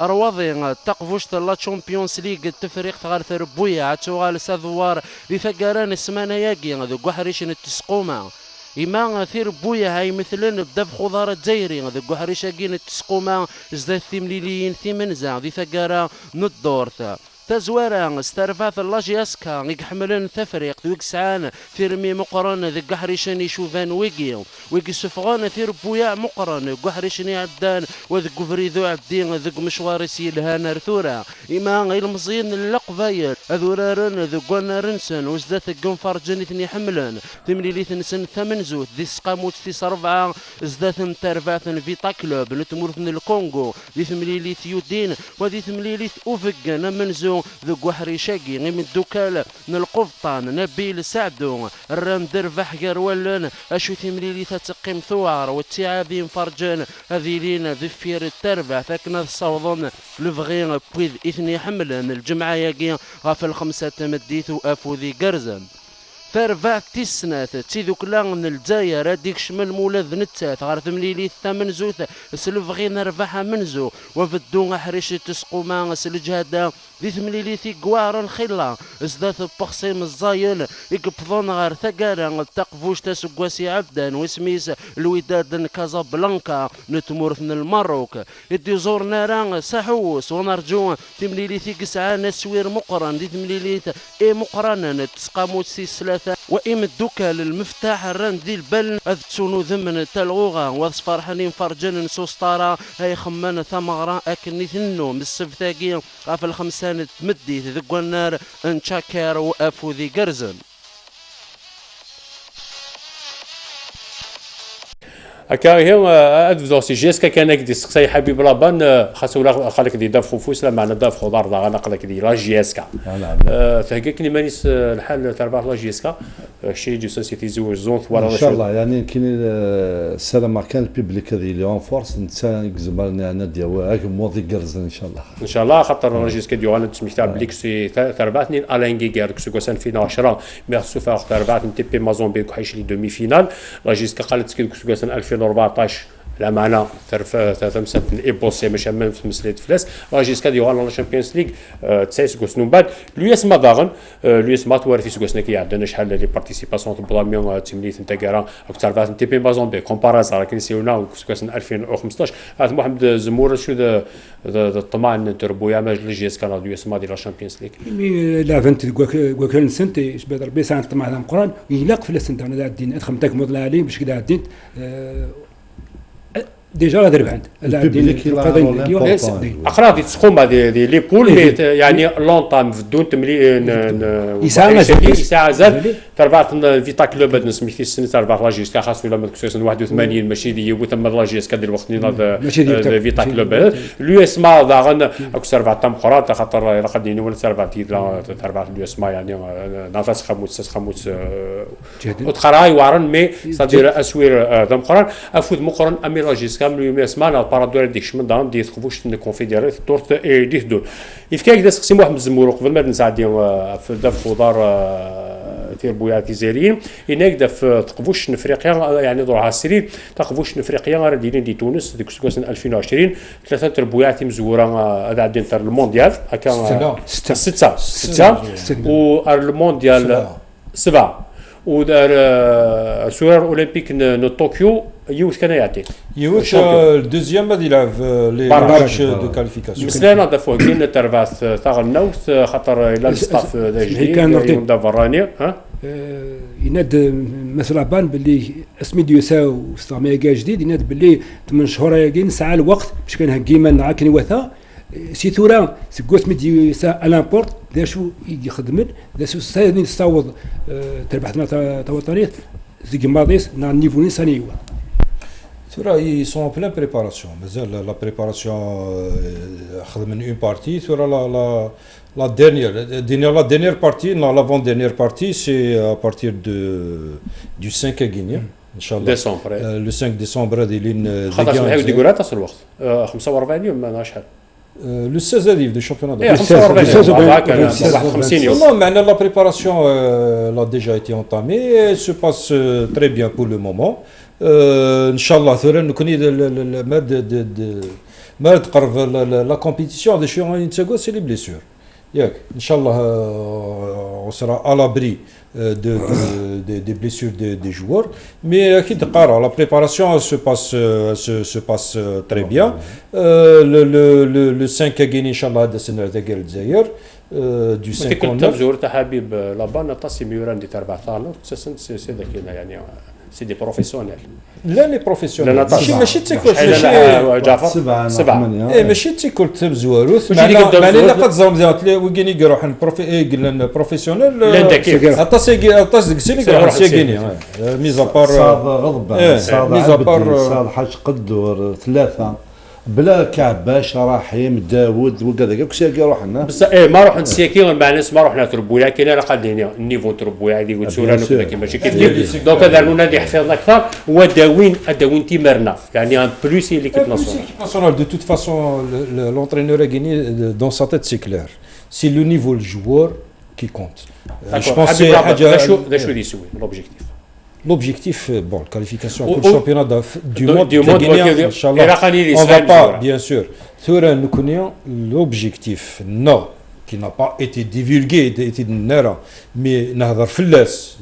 رواضي تقفوشت لا تشامبيونز ليغ التفريق تغار ثربويا عتوغال ساذوار في ثقاران السمانه ياكي ذو قحريش التسقومه إما ثير بويا هاي مثلا بدا بخضار الجزائري ذو قحريش كين التسقومه زداد ثمليليين ثمنزا ذي ثقارا ندورث تزوارا استرفاث لاجياسكا يحملن تفريق ذوك سعان فيرمي مقرن ذي قحريشان يشوفان ويكي سفغان ثير بويا مقرن قحريشني عدان وذي قفري ذو عبدين ذي مشوار سيلهان رثورا إما المزين اللقفايل أذورارن ذي قنارنسن وزدات القنفر جنيثني حملن ثمليليث نسن ثمن زوت ذي سقاموت ثيس ربعة زدات مترفاث فيتا كلوب نتمورثن الكونغو ذي ثمليليث يودين وذي ثمليليث أوفقنا منزو ذو قحري شاقي غيم الدوكال نالقبطان نبيل سعدو الرام درفح قرولن اشو ثمليلي تقيم ثوار والتعابين فرجان هذيلين ذي فير التربع ثاكنا الصوضون لفغين بويذ اثني حملن الجمعة ياقي غاف الخمسة تمديث افو ذي قرزن فارفع تيسنات تيذوك لان الجزائر هذيك شمال مولاد نتات غير ثمليلي الثمن زوث سلفغي نربحها منزو وفدو حريش تسقو ما سلجهدا ذي ثمليلي في قوار الخلا ازدات بقسيم الزايل يقبضون غير ثقارا تقفوش تسقواسي عبدا واسميس الوداد كازابلانكا نتمورث من الماروك يدي زورنا ران سحوس ونرجو ثمليلي في قسعان نسوير مقرن ذي ثمليلي اي مقرن تسقاموت سي ثلاثة وإم الدوكا للمفتاح الرند ذي البل أذتسونو ذمن تلغوغا وصفر حنين فرجن سوسطارا هاي خمان ثمغرا أكني ثنو بالسفتاقي غاف الخمسان تمدي ذقوا النار انشاكير وأفو ذي قرزن هكا هي ادفوسي جيسكا كان دي سقسي حبيب رابان خاصو خالك دي داف خفوس لا معنى داف خضار دا غنقلك دي لا جيسكا تهكاكني مانيس الحال تاع لا جيسكا شي دي سوسيتي زوج زون ان شاء الله يعني كاين السلام كان البيبليك هذه لي اون فورس نتا يكزبالنا انا ديال موضي قرز ان شاء الله ان شاء الله خاطر لا جيسكا ديو انا تسميت تاع بليك سي ترباتني الين كيغير كسو كان فينا 10 ميرسو فاخ تربات تي بي مازون بيك حيش لي دومي فينال لا جيسكا قالت كسو كان 2014 لا معنا ثلاثة مسات إيبوسي مش أمام في مسألة فلاس راجيس كاد يوغال لا شامبيونز ليغ تسعة سكوس من بعد اليوسما داغن اليوسما توارث سكوسنا كي عندنا شحال لي بارتيسيباسيون تبضاميون تمليت نتا كارا أكثر فات نتي بين بازون بي كومباراز على كنيسيونا سكوس 2015 هذا محمد زمور شو ذا الطمع ان تربويا ما جيس كان اليوسما ديال لا شامبيونز ليغ مي لا فانت كوكل سنتي شباب ربي ساعه طمع هذا القران يلاق في السنت انا الدين ادخل تاك مودلا عليه باش كذا الدين ديجا غادي ربح عند اقرا دي تسخوم دي لي بول يعني لونطام في الدون تمرين يساعة زاد تربعت فيتا كلوب نسمي في السنه تربعت لاجيس كا خاص ولا 81 ماشي دي تم لاجيس كدير الوقت نينا فيتا كلوب اليو اس ما داغن اكثر 4 تم قرات خاطر غادي ولا تربعت تربعت اليو اس ما يعني نافاس خموس وتخراي وارن مي صدير اسوير ذم قران افوت مقرن امي لاجيس كامل يوم اسمان البارادور ديك من دام دي تخفوش الكونفدراليه دورت اي دي دول يفكاك داس قسم واحد من الزمور قبل ما نساعد في دف خضار في بويات جزائريين هناك دف تقفوش افريقيا يعني دور عسيري تقفوش افريقيا راه دايرين دي تونس ديك سنه 2020 ثلاثه تربويات مزوره هذا عندنا تاع المونديال هكا سته والمونديال 7 ودار سوار اولمبيك نو طوكيو يوث كان يعطي يوث الدوزيام غادي يلعب لي ماتش دو كاليفيكاسيون مسلانا دافو كاين ترفاس تاع النوث خاطر الى الستاف جديد دا فراني ها يناد مثلا بان باللي اسمي ديوسا واستعمال جديد يناد باللي 8 شهور ياكين ساعه الوقت باش كان هكيما نعاكني وثا سي ثورا سكوس ميدي سا الامبورت دا شو يخدم دا شو سايدني يستعوض تربحنا تاع وطنيه زيك ماضيس نا نيفو نساني ثورا ils sont en pleine préparation مازال لا بريباراسيون خدم من اون بارتي ثورا la dernière partie non l'avant-dernière partie c'est à partir du 5 guinée inchallah ديسمبر le 5 ديسمبر هذه لين خلاص نحاول ديكورات تصل الوقت 45 يوم ما شحال le 16 هذه دو شامبيونات 50 يوم non معنا la préparation l'a déjà été entamée se passe très bien pour le moment ان شاء الله ثورا نكوني ما تقرب لا كومبيتيسيون هذا الشيء غادي نتساقوا سي لي بليسيور ياك ان شاء الله on sera à l'abri des blessures des joueurs mais qui تقارع la préparation se passe très bien le 5 كاين ان شاء الله هذا السنه تاع الجزائر du 5 كنت زور تاع حبيب لابان طاسي ميوران دي 14 سي ذاك يعني سي دي بروفيسيونيل لا لي بروفيسيونيل ماشي تيكول جعفر 7 ماشي تيكول تبزواروث معنى قد زرم زات لي وكيني يروح قلنا بروفيسيونيل اطاس ديك سيلي يروح سيغيني ميزا بار صاد غضبان صاد حاج قدور ثلاثه بلا كعباش رحيم داوود وكذا كلشي يروح لنا بس ما روح نسيكي مع الناس ما روحنا تربويا كاين راه قادين النيفو تربويا هذيك وتسولا كيما ماشي كيف دونك هذا لونا اللي حفظ اكثر هو داوين تيمرنا يعني ان بلوس ليكيب ناسيونال دو توت فاسون l'entraîneur a gagné dans sa tête c'est clair c'est le niveau le joueur qui compte je pense c'est حاجه شو يسوي لوبجيكتيف L'objectif, bon, qualification pour le championnat du monde, Inch'Allah, on va pas, bien sûr. Nous connaissons l'objectif, non, qui n'a pas été divulgué, mais il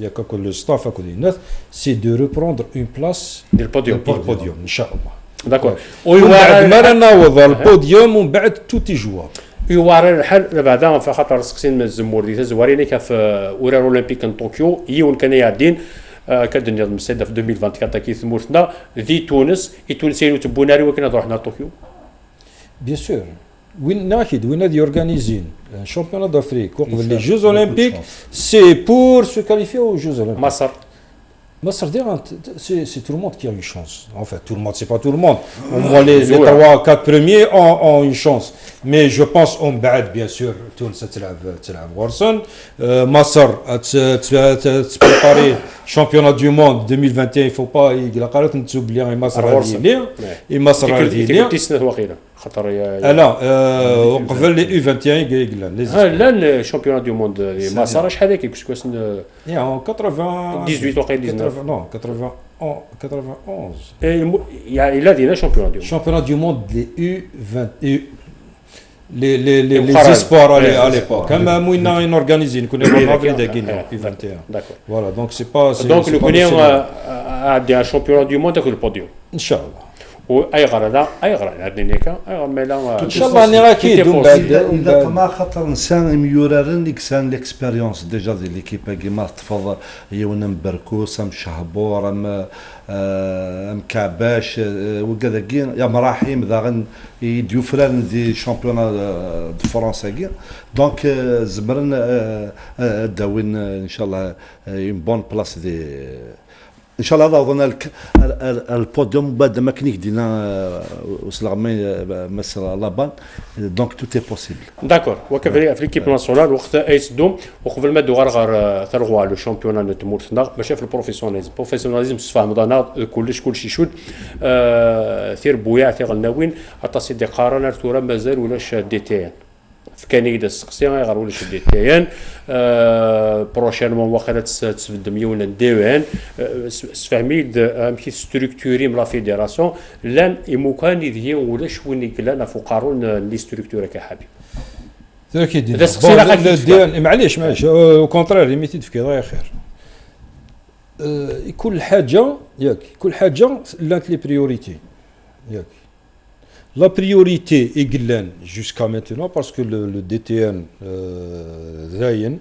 y a que le staff à côté de nous, c'est de reprendre une place du podium, Inch'Allah. D'accord. Le podium, on va tout y jouer. يوارى الحل بعدا فخاطر سقسين من الزمور دي زواريني كاف اورال اولمبيك طوكيو يون كان يعدين كدنيا المسيده في 2024 كي ثمورتنا ذي تونس التونسيين تبوناري وكنا روحنا طوكيو بيان سور وين ناكيد وين هادي اورغانيزين شامبيونات دافريك وقبل لي جوز اولمبيك سي بور سو كاليفيو aux جوز اولمبيك مصر c'est tout le monde qui a une chance. En fait, tout le monde, c'est pas tout le monde. Au moins, les 3-4 premiers ont une chance. Mais je pense, on bat, bien sûr, Tunis تلعب Warson. Masr, se préparer championnat du monde 2021 il faut pas il قالت نتسوبلي ما صرا لي ما صرا لي تيسنه وقيله خاطر لا وقبل لي U 21 قال لا الشامبيون دو موند ما صار شحال هذاك كسكو يا 80 18 وقيله 19 non 91 يعني لا دينا شامبيون دو موند championnat du monde les U20 les espoirs à l'époque كما موينا نورغانيزي كنا نورغانيزي داكين U21 voilà donc c'est pas donc le كونيون عندي ان شامبيون دو موند تاكل البوديوم ان شاء الله واي غرض هذا نيكا اي غرض ان شاء الله راني اكيد ومن بعد اذا ما خاطر انسان ميورارن اكسان ليكسبيريونس ديجا ديال ليكيب كيما تفضل يونا بركوس ام شهبور ام كعباش وكذا كين يا مراحيم ذا يديوفران دي شامبيون دو فرنسا كين دونك زبرن داوين ان شاء الله اون بون بلاص دي ان شاء الله هذا اظن البوديوم بعد ما كنيك دينا وصل مثلا لابان دونك تو تي بوسيبل داكور وكيف في ليكيب ناسيونال وقت ايس دوم وقبل ما دو غير ثرغوا لو شامبيون نتمورتنا باش في البروفيسيوناليزم تفهم ضنا كلشي شود ثير بويا ثير الناوين حتى سيدي قارن تورا مازال ولاش دي تي ان في كندا السقسي غير ولاش دي تي ان بروشينمون واخا تسفد مليون ديوان سفهمي ماشي ستركتوري من لا فيدراسيون لان يمكن يدي ولا شوين كلنا فقارون لي ستركتور كحبيب اكيد معليش او كونترير ميتي تفكير غير خير كل حاجه ياك كل حاجه لانت لي بريوريتي ياك La priorité est Guylaine jusqu'à maintenant parce que le DTN Zayen,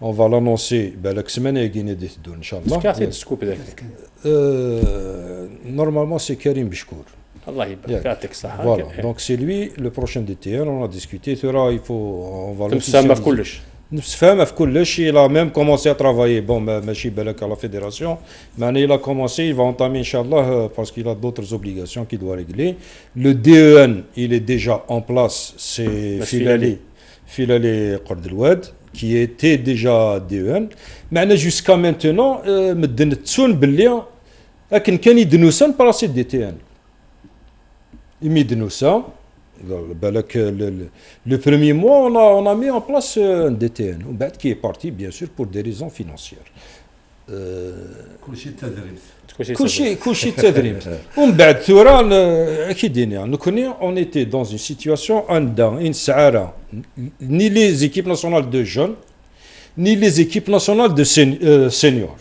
on va l'annoncer la semaine et Guinée d'Inch'Allah. Normalement c'est Karim Bishkour. Allah يبارك صح. Voilà, donc c'est lui le prochain DTN, on a discuté, il faut on va le كلش. نتفاهم في كلش il a même commencé à travailler bon ماشي بالك à la fédération mais il a commencé il va entamer inchallah parce qu'il a d'autres obligations qu'il doit régler le DEN il est déjà en place c'est Filali Qord Elwad qui était déjà DEN mais jusqu'à maintenant مدن تسون باللي لكن كان يدنوسان براسي DTN يمدنوسا le premier mois, on a mis en place un DTN, qui est parti bien sûr pour des raisons financières. كلشي تدريب ومن بعد ثورة اكيد on était dans une situation une سعارة ni les équipes nationales de jeunes ni les équipes nationales de seniors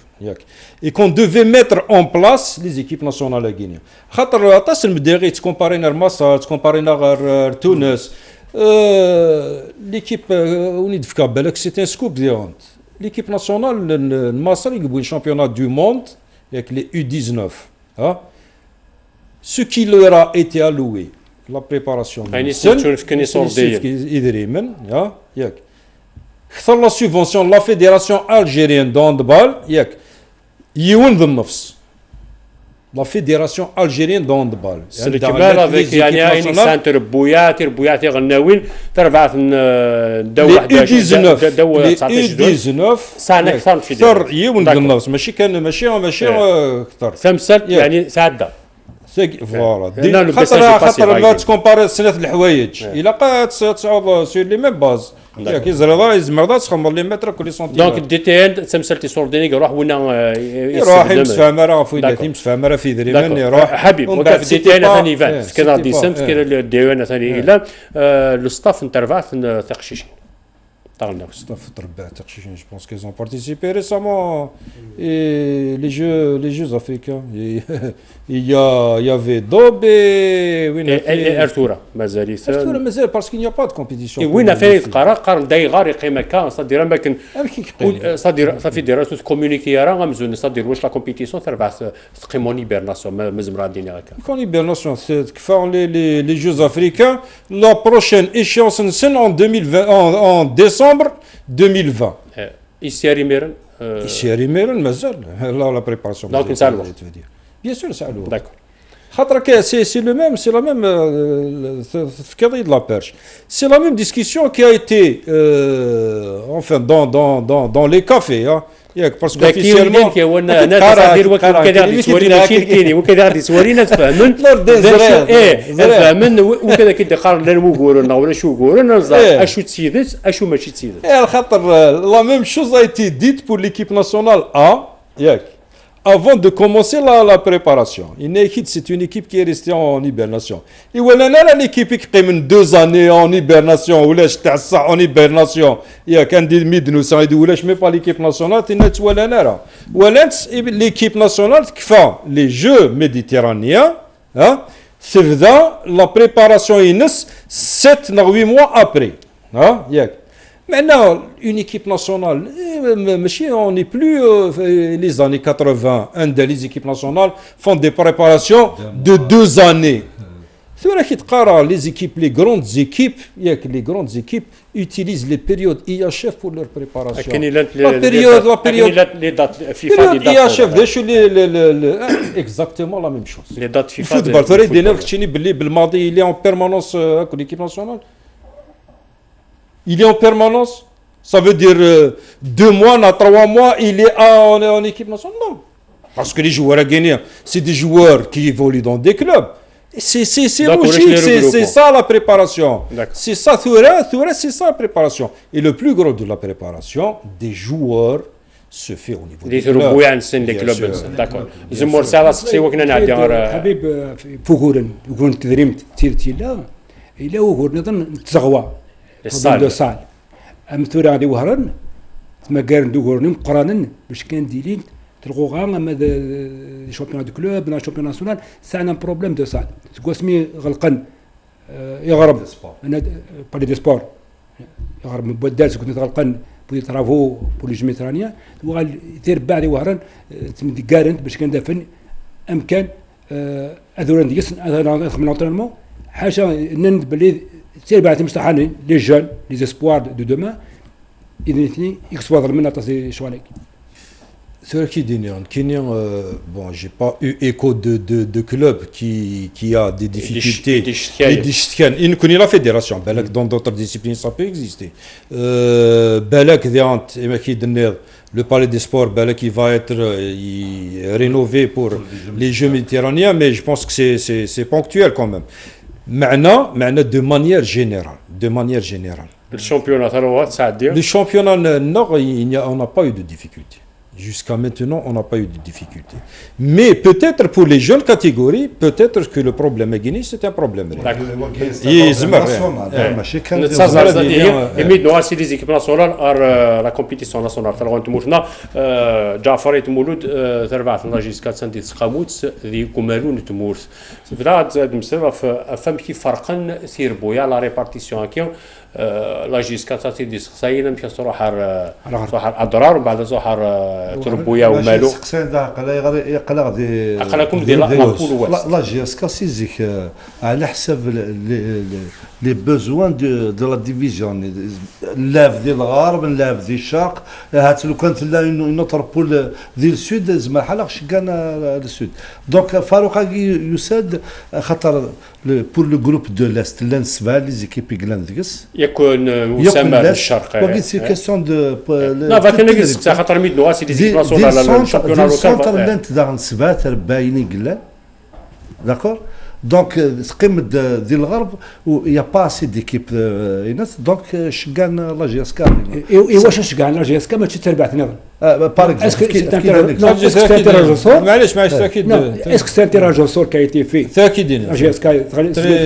et qu'on devait mettre en place les équipes nationales guinéennes. خاطر طاس المديري تكومبارينا مصر تكومبارينا غير تونس ليكيب وني دفكا بالك سي ان سكوب ديونت ليكيب ناسيونال مصر يجيبوا championnat du monde avec les U19 ها ce qui leur a été alloué la préparation يدري ياك اكثر لا سوبونسيون لا فيدراسيون الجيريان دوندبال ياك يون ذا النفس لا فيدراسيون الجيريان دوندبال الكبار هذيك يعني انسان تربويات غناوين تربعت دو 11 دو 19 سنه اكثر فيدراسيون يون ذا النفس ماشي اكثر ثمثل يعني ساعده فوالا خاطر لا تكومباري سنه الحوايج الا قات تصعد سور لي ميم باز ياك يزرا يزمر تخمر لي متر كل سنتيمتر دونك دي تي ان تمثلتي سورديني يروح ونا يروح يمسفهم راه في داتي يمسفهم في دريمان يروح حبيب وكاف دي تي ان ثاني فان في كذا ديسمبر كذا دي ان ثاني الى لو ستاف نترفع تقشيشين Le staff je pense qu'ils ont participé récemment et les Jeux africains. Il y avait Dobe et Artura مازال parce qu'il n'y a pas de compétition. Et وين فايت قرار داي غار قيمه كان صدير ما كان صدير دراسه كومونيكي راه غمزون صدير واش لا كومبيتيسيون تربع تقيمون هيبرناسيون مزمرا دينا هكا كون هيبرناسيون كفاو les Jeux africains la prochaine échéance en 2020 en décembre 2020 ici à Rimeren مازال la préparation donc ça le bien sûr ça le d'accord خاطر c'est le même c'est la même في قضيه de la perche c'est la même discussion qui a été enfin dans les cafés hein ياك باسكو ذاك اوفيسيالمون كي هو انا ندير وكذا غادي سوارينا ماشي الكيني وكذا غادي سوارينا تفهمن فهمن وكذا كي قارن لا نوغورنا ولا شو غورنا اشو تسيدت اشو ماشي تسيدت على خاطر لا ميم شوز ا ايتي ديت بور ليكيب ناسيونال ا ياك avant de commencer la préparation. Une équipe, c'est une équipe qui est restée en hibernation. Et voilà, une équipe qui est 2 années en hibernation, ou là, j'étais en hibernation. Il y a qu'un demi de nous, ça dit, ou là, je mets pas l'équipe nationale, tu n'es pas voilà, l'équipe nationale qui fait les Jeux méditerranéens, hein, c'est la préparation est 7 à 8 mois après. Hein, yeah. Maintenant, une équipe nationale, on n'est plus les années 80. Les équipes nationales font des préparations de 2 années. C'est vrai que les grandes équipes utilisent les périodes IHF pour leur préparation. La période IHF, exactement la même chose. Les dates FIFA. Le football, il est en permanence avec l'équipe nationale. Il est en permanence. Ça veut dire 2 mois, 3 mois, il est en équipe nationale. Non. Parce que les joueurs à Guinée, c'est des joueurs qui évoluent dans des clubs. C'est logique, c'est ça la préparation. C'est ça, c'est ça la préparation. Et le plus gros de la préparation des joueurs se fait au niveau des clubs. D'accord. زمور سالا سي وكنا نعدي حبيب فوغورن يكون تدريم تيرتي لا الا وغور نظن تزغوا الصال ام ثورا غادي وهرن تما كارن دوغورن قرانن باش كان ديلين تلقوا غا ما شامبيون دو كلوب لا شامبيون ناسيونال ساعنا بروبليم دو سال سمي غلقن يغرب انا بالي دي سبور يغرب من بودال كنت غلقن بودي ترافو بور لي جميترانيا وغال يدير بعد وهرن تم كارنت باش كان دافن امكان اذورن ديس من لونطرينمون حاجه نند بلي سير بعد مستحانين لي جون لي اسبوار دو دوما اذن يكسبوا من تاسي شوالك. C'est vrai qu'il dit bon, j'ai pas eu écho de club qui a des difficultés. Il ne connaît la fédération. Dans d'autres disciplines, ça peut exister. Le palais des sports, qui va être rénové pour les Jeux méditerranéens, mais je pense que c'est ponctuel quand même. Maintenant, de manière générale. Le championnat nord, on n'a pas eu de difficultés. Jusqu'à maintenant, on n'a pas eu de difficultés. Mais peut-être pour les jeunes catégories, peut-être que le problème à Guinée, c'est un problème. C'est des équipes nationales la compétition nationale. جعفر يتمولود ثربعت الله جيس كات سنتي تقاموت ذي كمالون تمورث فدا زاد مسلا فهم كيف فرقا سير بويا لا ريبارتيسيون كي لا جيس كات سنتي دي سخساينا مشى صراحه اضرار وبعد صحر تربويا ومالو اقلكم ديال لا جي اس كا سيزيك على حساب لي بوزوان دو لا ديفيزيون لاف ديال الغرب لاف ديال الشرق هات لو كانت لا نوتر بول ديال السود زعما حلق شكانا السود دونك فاروق يساد خاطر بور لو جروب دو لاست لان سبع لي زيكيب كلان ديكس يكون اسامه الشرق وقيت سي كيسيون دو لا فاكن خاطر ميد نواسي دي زيكيب ناسيونال لا الشامبيون لوكال لان تدار سبع باينين كلا داكور دونك قيمة ديال الغرب ويا با سي ديكيب ينس دونك شكان لا جي اس كا واش شكان لا جي اس كا ماشي تربعت نظن معليش تاكيد اسكو سي تيراج او سور كايتي في تاكيدين لا جي اس كا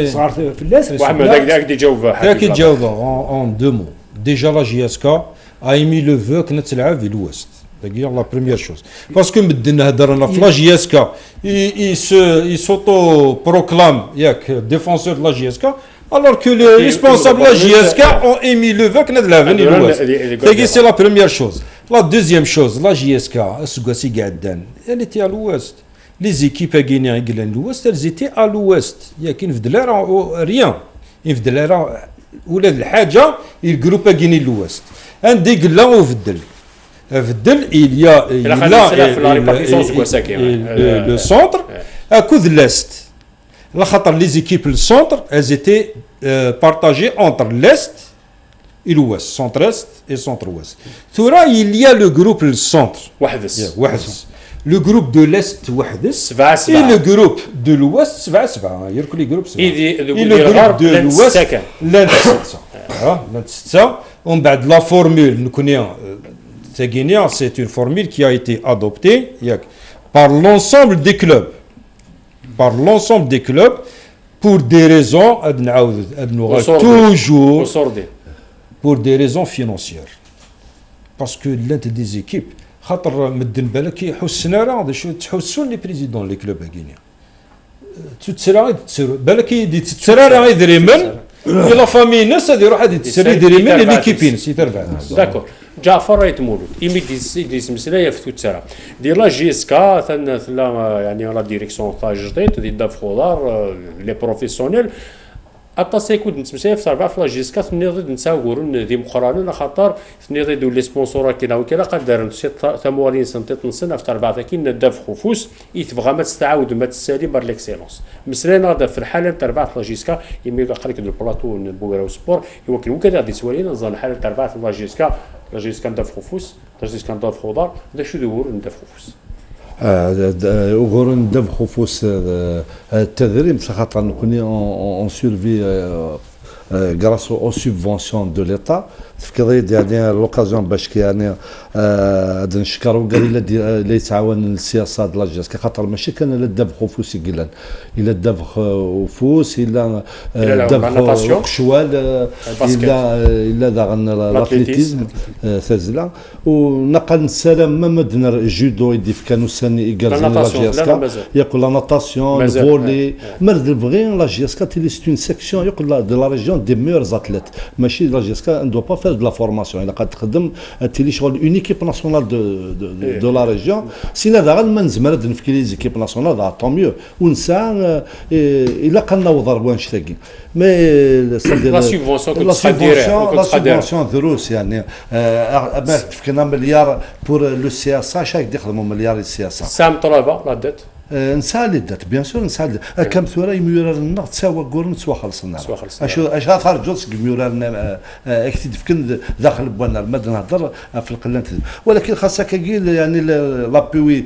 صغار في اللاس محمد داك دي جاوب تاكيد جاوب اون دو مو ديجا لا جي اس كا a émis le vœu que نتلعب في l'ouest. C'est-à-dire la première chose. Parce que بدنا هضرنا في لا جي اس كا il s'auto-proclame défenseur de la JSK alors que les responsables de la JSK ont émis le vœu que نتلعب في l'ouest. C'est la première chose. La deuxième chose, la JSK, elle était à l'ouest. Les équipes guinéennes de l'ouest, elles étaient à l'ouest. Il y a qu'une rien. ولا الحاجه الجروب غيني لوست عندي قلا وفدل il y a le centre à coup de l'est la خاطر les équipes le centre elles étaient partagées entre l'est et l'ouest, centre-est et centre-ouest. Il y a le groupe le centre. وحدس Le groupe de l'Est, Wahdes, سبعة et le groupe de l'Ouest, 7. Il y a les groupes 7. إذا Et le groupe de l'Ouest, l'Inde 7. On بعد la formule, nous connaissons, c'est une formule qui a été adoptée par l'ensemble des clubs. Par l'ensemble des clubs, pour des raisons, toujours, وصوردي pour des raisons financières. Parce que l'un des équipes, خاطر مدن بالك يحسنا راه شو تحسون لي بريزيدون لي كلوب هكينيا تتسرى بالك يدي تتسرى راه يدري من لا فامي ناس هذه يروح هذه تسرى يدري من ليكيبين سي تربع داكور جعفر رايت مولود إيمي ديس مسلايا في توتسرا دير لا جي اس كا ثلا يعني لا ديريكسيون تاع جديد ديال داف خضار لي بروفيسيونيل اطاس يكون نتمشى في 4 في لاجيسكا ثنيض نساورون دي مقرانين خاطر ثنيض يدو لي سبونسورات كينا وكلا قدر ثموالين سنتيت نصنا في 4 كاين داف خفوس يتبغى ما تستعاود ما تسالي بار ليكسيلونس مسلينا هذا في الحاله تاع 4 في لاجيسكا يمي قريك دو البلاطو بويرا سبور يمكن وكذا غادي سوالين نظن الحاله تاع 4 في لاجيسكا داف خفوس لاجيسكا داف خضار هذا شو دور داف خفوس وغورن دب خفوس التدريب خاطر نكوني اون سيرفي grâce aux subventions de l'État تفكري يعني لوكازيون باش يعني نشكروا قال اللي يتعاون السياسه ديال لاجيس خاطر ماشي كان لا داب خفوس يقلن الا داب خفوس الا داب قشوال الا داغن الاتليتيزم ثازله ونقل السلام ما مدنا جودو يديف كانوا ساني يقال لاجيسكا يقول لا ناتاسيون الفولي مرد البغي لاجيسكا تي سي اون سيكسيون يقول دو لا ريجيون دي ميور اتليت ماشي لاجيسكا ندو با فير دو لا فورماسيون الا قد تخدم تيلي شغل اون ايكيب ناسيونال دو لا ريجيون سينا داغ ما نزمر نفكر لي زيكيب ناسيونال دا طون ميو ونسى الا قلنا وضرب واش تاكي مي لا سوبفونسيون دروس يعني ما تفكرنا مليار بور لو سي اس ا شاك يخدموا مليار السياسه سام طلبه لا دات نسالي الدات بيان سور نسالي كم ثوره يميور لنا تساوى قرن تسوى خلصنا اش هاثار جوز يميور لنا اكيد فكن داخل بوانا المد نهضر في القلان ولكن خاصك كيل يعني لابيوي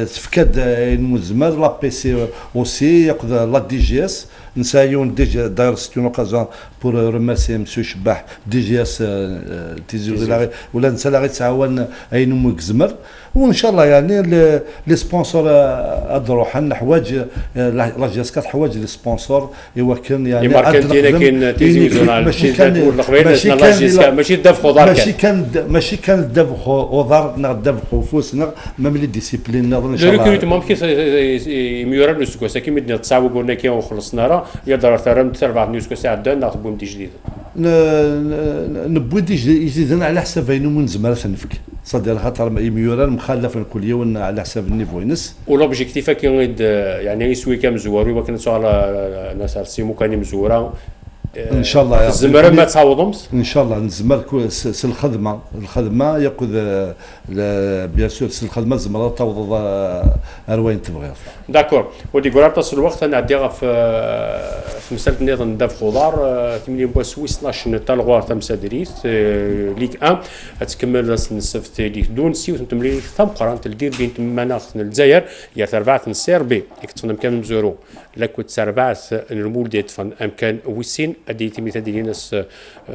تفكد المزمر لا بي سي اوسي ياخذ لا دي جي اس نسايون ديجا داير سيت اون اوكازيون بور ريماسي مسيو شباح دي جي اس تيزيو ولا نسى لا غير تعاون اين مو كزمر وان شاء الله يعني لي سبونسور ادروح نحواج لاجيسكا تحواج لي سبونسور ايوا كان يعني كاين تيزيزونال ماشي ماشي داف خضار ماشي كان داف خضار نا داف خفوس نا ميم لي ديسيبلين ان شاء الله ريكروتمون يميورا نسكو ساكي مدنا تصاوب قلنا كي وخلصنا راه يقدر ترى 4 نسكو ساعه دنا نخدموا دي جديد نبوي دي جديد على حساب اين من زمره نفك صدق خاطر يميورا مخالف الكليه ونا على حساب النيفو ينس ولوبجيكتيف كاين يعني يسوي كم زوار وكان على ناس سيمو كان مزوره ان شاء الله الزمره ما تعوضهمش ان شاء الله نزمر الخدمه ياخذ بيان سور الخدمه الزمره تعوض اروين تبغي داكور ودي قرابه الوقت انا عندي في مساله النظام داف خضار 8 بوا سويس 12 تاع الغوار تاع مسادريس ليك 1 تكمل نصف ليك دونسي وتملي ثم قران تدير بين تمانا الجزائر يا 4 نسير بي يكتفنا كان مزورو لا كنت سربعت المول ديت فن امكان ويسين ادي تمي تدير ناس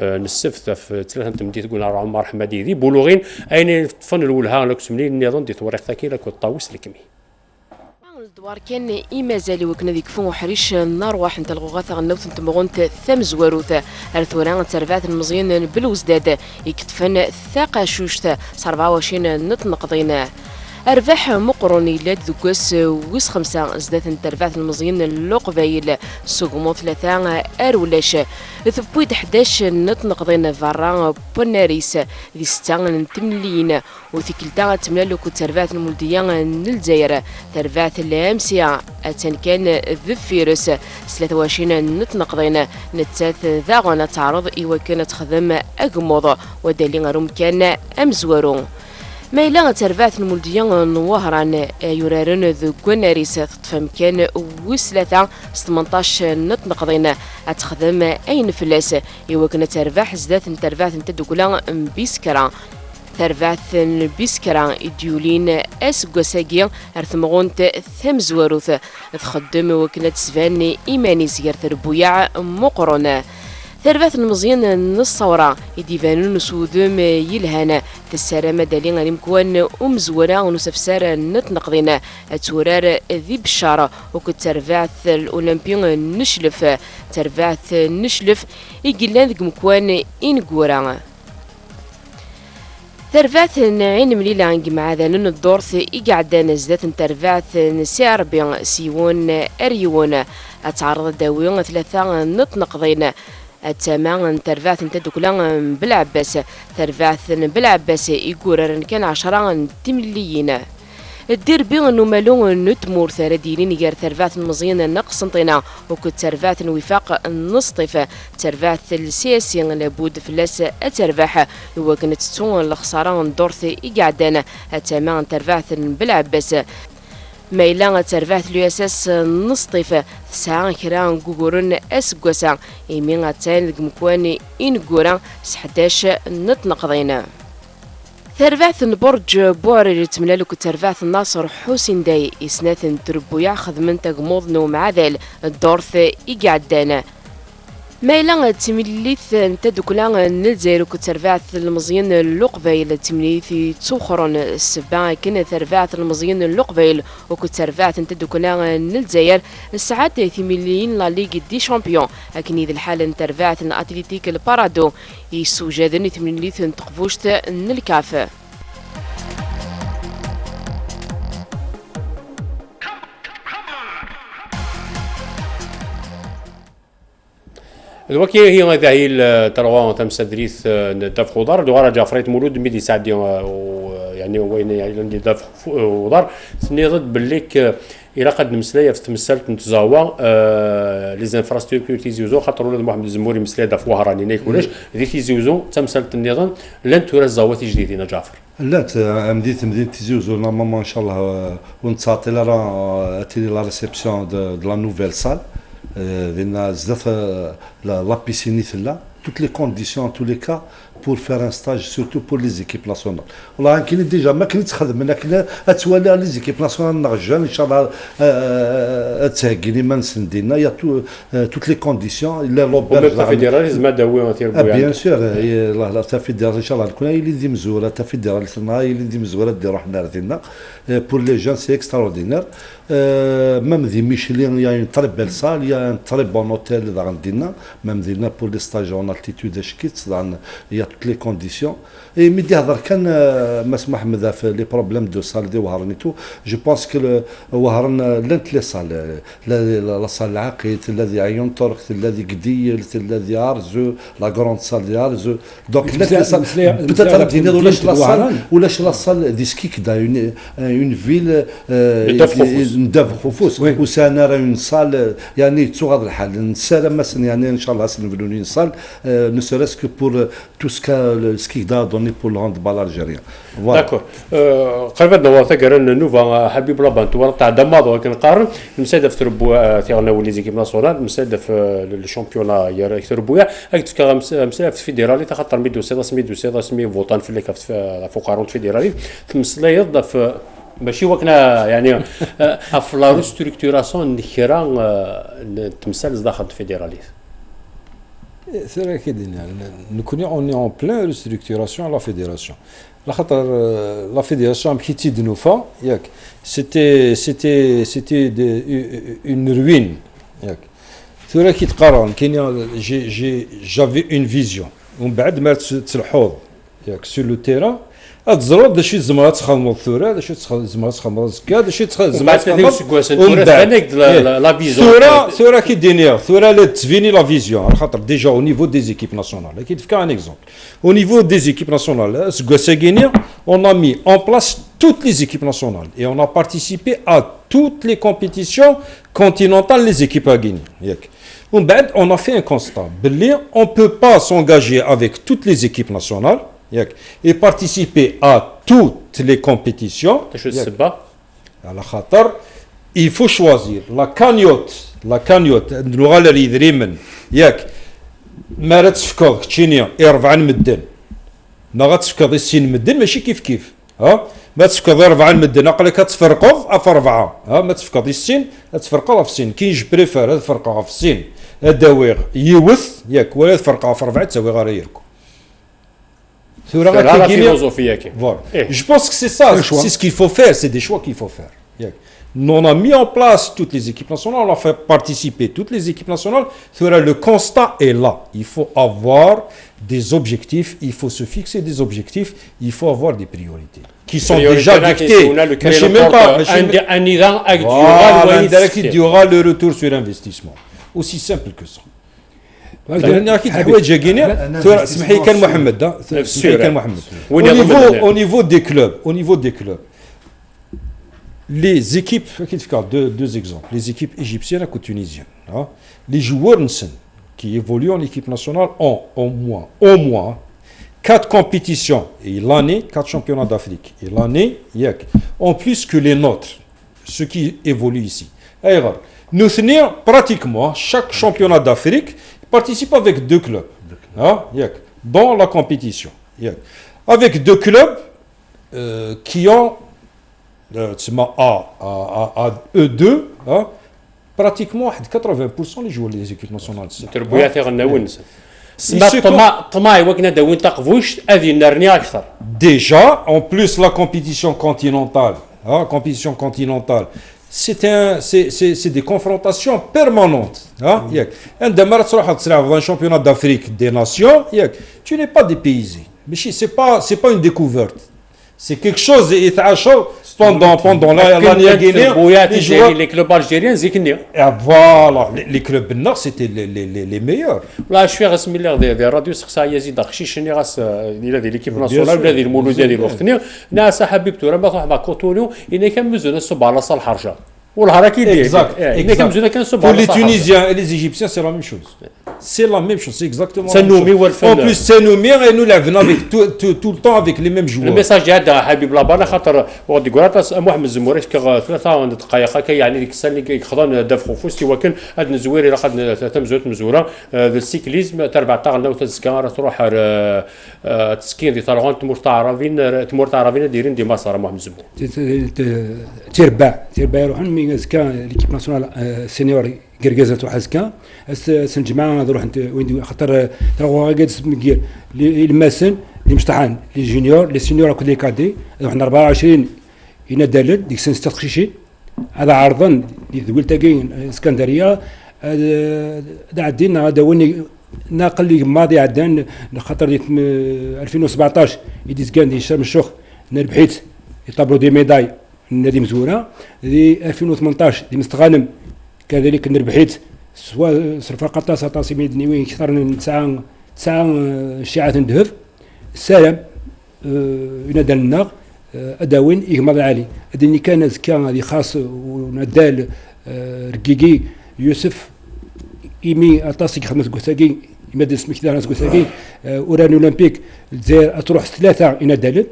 نصف في 3 تمدي تقول عمر حمادي دي بلوغين اين فن الاولها لكسمني النظام ديت وريق تاكي لك طاوس لكمي الدوار كان إمازالي وكنا ذيك فون وحريش نروح نتا الغوغاثا غنوث نتمغونت ثم زواروث الثوران تربعت المزيان بالوزداد يكتفن ثاقة شوشت 24 نتنقضين أرباح مقروني لاد ذكوس ويس 5 زدات تربعت المزيان اللقبايل سوقمو 3 أرولاش ثبويت 11 نتنقضين فران بوناريس ذي 6 نتملين وثيكلتا تملالوكو تربعت المولديان الجزائر تربعت الأمسية أتن كان ذفيروس 23 نتنقضين نتاث ذاغنا تعرض إيوا كانت تخدم أقمض ودالين روم كان أمزورون ما إلا تربعت المولدية نوهران يورارن ذو كوناريس تطفى مكان وسلاثة 18 نتنقضين أتخدم أين فلاس يوكنا ترباح زدات تربعت تدوكلا بيسكرا تربعت بيسكرا إديولين أسقوساقيا أرثمغونت ثمزوروث تخدم وكنا تسفاني إيماني سيار تربويا مقرون ثربات المزيان نصورة يديفانون سودم يلهانا تسارة دالين غنمكوان أمزورة ونسفسار نتنقضين تورار ذي بشارة وكت تربات الأولمبيون نشلف تربات نشلف يقلان ذك مكوان إنقورا تربات نعين مليلة عنك مع ذلك الدورث إقعدان زدات تربات سياربين سيون أريون أتعرض داويون ثلاثة نتنقضين التمام تربعث تدوكلا بالعباس تربعث بالعباس يقرر كان 10 تمليين الدير بين نمالو نتمور ثردينين غير تربعث مزيان نقص نطينا وكت تربعث وفاق النصطف تربعث السياسي لابد فلاس الترباح هو كانت تون الخسارة دورث إقعدان التمام تربعث بالعباس ما إلا تربعت الياساس نصطيف ساعة كرا نقورن أسقوسا إيمين غتاين ذك مكواني إنقورا 11 نتنقضينا تربعت برج بواري تملالك تربعت الناصر حسين داي إسناث تربويا خدمن تقموض نو مع ذال الدورث إقعدانا ما إلا تمليث تدوكلا نلزيرو كتربعت المزيان اللقبيل تمليث تسوخرون السبعة كنا تربعت المزيان اللقبيل وكتربعت تدوكلا نلزير الساعات ثمليين لا ليغ دي شامبيون لكن إذا الحال تربعت الأتليتيك البارادو يسوجادن تمليث تقفوشت نلكاف الوكي هي هذا هي التروان تم سدريث داف خضار دوار جافريت مولود ميدي سعد يعني وين يعني داف خضار ثني ضد بالليك الى قد مسلايه في تمثلت نتزاوا لي زانفراستركتور تيزيوزو خاطر ولد محمد الزموري مسلايه داف وهراني نيك ولاش ذي تيزيوزو تمثلت النظام لن ترى الزوات جديدين جعفر لا مديت تيزيوزو نورمالمون ان شاء الله ونتصاطي لا تيلي لا ريسبسيون دو لا نوفيل سال لأن زدت لا بيسيني ثلا toutes les conditions en tous les cas pour faire un stage surtout pour les équipes nationales. والله كاين ديجا ما كنت تخدم لكن اتولى لي زيكيب ناسيونال نرجع ان شاء الله تسهكني ما نسندينا يا toutes les conditions الا لوبيرج تاع فيدراليزم ما داوي تير بويا بيان سور لا تاع فيدرال ان شاء الله نكون هي اللي دي مزوره تاع فيدرال هي اللي دي مزوره دير روحنا رثينا pour les jeunes c'est extraordinaire même ذي ميشلين يا une très belle salle il y a un très bon hôtel اللي عندنا même دينا pour les stages en altitude اشكيت il y a toutes les conditions et مدي هضر كان مسموح محمد في لي بروبليم دو سال دي وهرنيتو جو بونس كو وهرن لنت لي سال لا سال العقيد الذي عيون طرق الذي قديل الذي ارزو لا غروند سال دي ارزو دونك بتاتر دينا ولاش لا سال ديسكيك دا اون فيل نداف خفوس وسانا راه اون سال يعني تو هذا الحال نسالم مثلا يعني ان شاء الله سنبنوا لي سال ne serait-ce que pour tout ce qui a donné pour le handball algérien. Voilà. D'accord. قريبا نواتا قرن نوفا حبيب لابان تو تاع دماض كنقارن مسادف تربوا ثيغنا ولي زيكيب ناسيونال مسادف الشامبيونا يا تربويا هاك تفكا مسادف فيدرالي تخاطر ميدو سيدا سمي فوطان في اللي فوق 40 فيدرالي تمسلا يضاف ماشي وكنا يعني في لا ريستركتوراسيون نخيرا تمثال داخل الفيدرالي C'est vrai que on est en pleine restructuration à la fédération. La fédération qui de nous c'était une ruine. C'est vrai qu'il j'avais une vision. On بعد ما تلحوظ sur le terrain. تزرب داك الشيء زعما تخدموا الثوره داك الشيء زعما تخدموا الزكاه داك الشيء زعما تخدموا لا فيزيون ثوره كي دينيا ثوره لا تفيني لا فيزيون على خاطر ديجا او نيفو دي زيكيب ناسيونال كي تفكر ان اكزومبل au niveau des équipes nationales on a mis en place toutes les équipes nationales et on a participé à toutes les compétitions continentales les équipes à Guinée. On a fait un constat on ne peut pas s'engager avec toutes les équipes nationales et participer à toutes les compétitions. شو السبه؟ على خاطر il faut choisir la cagnotte اللغه اللي يدريمن ياك ما راه تفكر تشينيا 4 مدن ما غتفكر السين مدن ماشي كيف ها ما تفكر 4 مدن اقل لك تفرقوا في 4 ها ما تفكر السين تفرقوا في السين كاين جو بريفير تفرقوا في السين الدواير يوث ياك ولا تفرقوا في 4 تساوي غير يركو لا فيلوزوفيا كاين. Je pense que c'est ça, c'est ce qu'il faut faire, c'est des choix qu'il faut faire. Nous, on a mis en place toutes les équipes nationales, on a fait participer toutes les équipes nationales. Le constat est là. Il faut avoir des objectifs, il faut se fixer des objectifs, il faut avoir des priorités qui sont déjà dictées. Un nidam il y aura le retour sur investissement. Aussi simple que ça. Au niveau des clubs, les équipes, deux exemples, les équipes égyptiennes et tunisiennes, les joueurs qui évoluent en équipe nationale ont au moins 4 compétitions et l'année, 4 championnats d'Afrique et l'année, en plus que les nôtres, ceux qui évoluent ici. Nous tenons pratiquement chaque championnat d'Afrique participe avec 2 clubs dans la compétition. Avec 2 clubs qui ont à E2, pratiquement 80% les joueurs des équipes nationales. Déjà, en plus la compétition continentale, c'est des confrontations permanentes. Un championnat d'Afrique des nations, tu n'es pas dépaysé. Mais c'est pas une découverte. C'est quelque chose pendant l'année guinéenne. Les clubs algériens, voilà, les clubs du Nord, c'était les meilleurs. Là, je suis رسمي لي دي راديو سخصا يزيد خشيشني غاس الى دي ليكيب ناسيونال ولا دي المولوديه ديال الوقتني ناس حبيبتو راه باغي واحد كوتونيو الا كان مزون الصب على صالح رجا والهرا كيدير الا كان مزون كان صب على صالح. Pour les Tunisiens et les Égyptiens, c'est la même chose. C'est la même chose, c'est exactement la même Sanoumi chose. En plus, Sanoumi, et nous l'avons avec tout le temps avec les mêmes joueurs. الميساج هذا حبيب لابانا خاطر وغاد يقول محمد الزموري كي 3 دقائق هكا يعني ديك السنه اللي يخضن داف خفوس ولكن هاد الزوير الى خد تمزوت مزوره السيكليزم تربع تاغنا وتسكان تروح تسكين دي طالغون تمور تعرفين دايرين دي مسار محمد الزموري تربع يروحون مي زكا ليكيب ناسيونال سينيور كركازات وحزكا سنجمع نروح وين خاطر تراو قاعد مكير الماسن اللي مشطحان لي جونيور لي سينيور كل كادي حنا 24 ينادل ديك سنه 6 خشيشي هذا عرضا اللي ذويل تاكين اسكندريه هذا عدينا هذا وين ناقل لي ماضي عدان خاطر 2017 يديز كان دي شرم الشيخ نربحيت يطابلو دي ميداي النادي مزوره دي 2018 دي مستغانم كذلك نربحيت سواء صرف قطاس طاسي ميدني وين كثر من تسعة شيعات ندهف السلام ينادى لنا اداوين يغمض علي ادني كان زكا هذه خاص ونادال رقيقي يوسف ايمي اطاسي خمس قساقي يمدس مكدار ناس قساقي اوراني اولمبيك الجزائر تروح 3 ينادل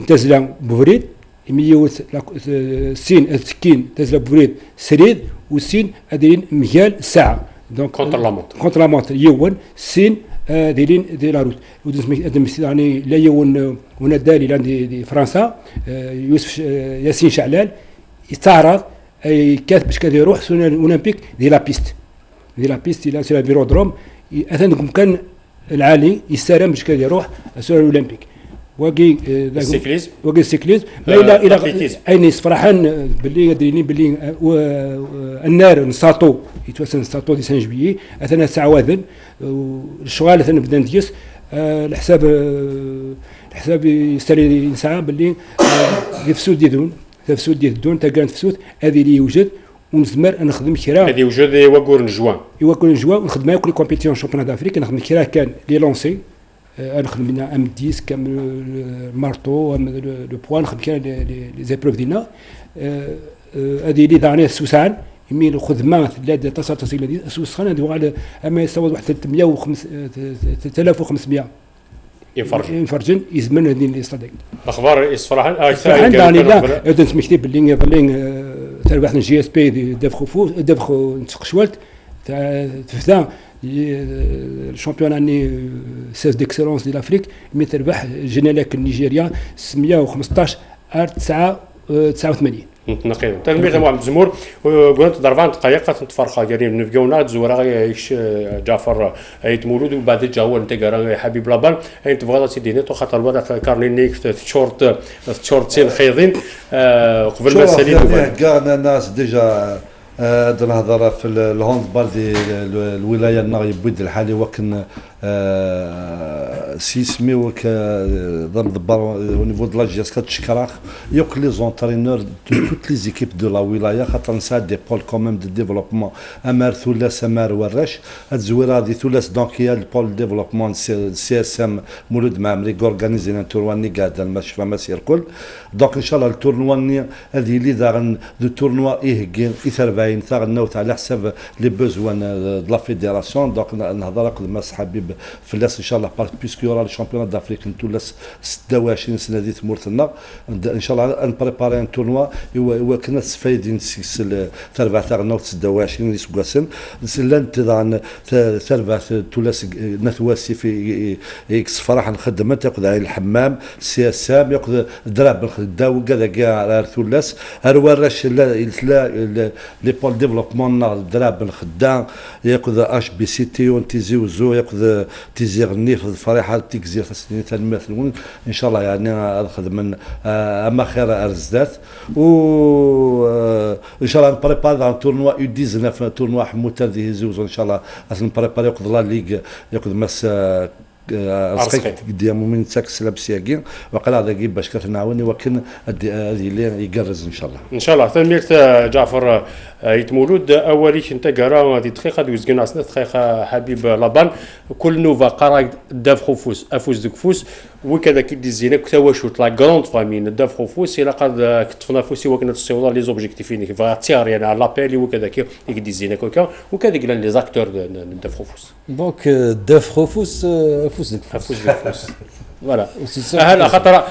تزلا بوريد يميوت السين السكين تزلا بوريد سريد والسين اديرين مجال ساعه دونك كونتر لا مونتر يون سين دايرين دي لا روت ودم يعني لا يون ونادالي لاند دي فرنسا يوسف ياسين شعلال يستعرض اي كاتب باش كان يروح سون اولمبيك دي لا بيست الى سي البيرودروم اثنكم كان العالي يستلم باش كان يروح سون الاولمبيك واقي السيكليزم الى اين فرحان باللي دايرين باللي النار نساطو يتوسن نساطو دي سان جويي اثنا ساعه الشغال اثنا بدا نديس الحساب يستري ساعه باللي يفسود ديدون تفسود ديدون تا كانت فسود هذه اللي يوجد ونزمر نخدم كرا هذه يوجد يوقور نجوان ونخدم كل كومبيتيسيون شامبيون دافريك نخدم كرا كان لي لونسي نخدم لنا ام 10 كم المارتو لو بوان نخدم كرا لي زيبروف ديالنا هذه اللي دارنا السوسان يمين خدمات لا تصل الى السوسخان هذه على اما يساوي واحد 3500 ينفرجن يزمن هذه اللي صدق اخبار اصفراحا عندنا لا اذا سمحتي باللي ظلين تربح الجي اس بي داف خفوف داف نتقشولت تفتا الشامبيون اني 16 ديكسلونس ديال افريك مي تربح جنالك نيجيريا 615 89 نقيض تلميذ محمد الزمور قلت ضربان دقائق تفرخا قريب نفقونا زورا يكش جعفر ايت مولود وبعد جا هو انت قرا حبيب لابان انت تبغى تسيديني تو خاطر الوضع كارلينيك شورت سين خيضين قبل ما سالينا كاع الناس ديجا هاد الهضره في الهوندبال ديال الولايه المغرب الحالي وكن سيسمي وك ضمن البار او نيفو دو لاجياس كتشكراخ يوك لي زونترينور دو توت لي زيكيب دو لا ولايه خاطر نساعد دي بول كوميم دو ديفلوبمون امار ثلاث امار ورش هاد الزويره هادي ثلاث دونك هي البول ديفلوبمون سي اس ام مولود معمري اورغانيزي ان تورنواني قاعد المشفى مسير الكل دونك ان شاء الله التورنواني هذه اللي داغن دو تورنوا يهكين يثرباين ثاغ نوت على حساب لي بوزوان دو لا فيديراسيون دونك نهضر قدام حبيب فلاس ان شاء الله بيسكو يورا الشامبيونات دافريك نتولاس 26 سنه دي تمورتنا ان شاء الله نبريباري ان تورنوا هو كنا فايدين 6 تربع تاع نوت 26 سكواسن لان تدان تربع تولاس نثواسي في اكس فرح نخدم تاخذ على الحمام سي اس ام ياخذ دراب نخداو كذا كاع تولاس هرواش لي بول ديفلوبمون دراب نخدام ياخذ اش بي سي تي ونتيزي وزو ياخذ تيزيغ النيف الفريحه تيكزير تسنين تنمثلون ان شاء الله يعني ناخذ من اما خير ارزدات و ان شاء الله نبريباري ان تورنوا يو 19 تورنوا حموت هذه زوز ان شاء الله نبريباري ياخذ لا ليغ ياخذ مس رزقك ديما من تاكس لابسياكين وقال هذا كي باش كتنعاوني ولكن هذه اللي يقرز ان شاء الله ان شاء الله تميرت جعفر يتمولود اوليش انت قرا هذه دقيقه دوز كناس دقيقه حبيب لابان كل نوفا قرا داف خفوس افوس دكفوس وكذا كي ديزينا كتواشوت لا غروند فامي داف خفوس الى قد كتفنا فوسي وكنا تصيوض لي زوبجيكتيفين كيفا تيار يعني على لابيل وكذا كي ديزينا كوكا وكذا قال لي زاكتور داف خفوس دونك داف خفوس افوس دكفوس فوالا هلا خاطر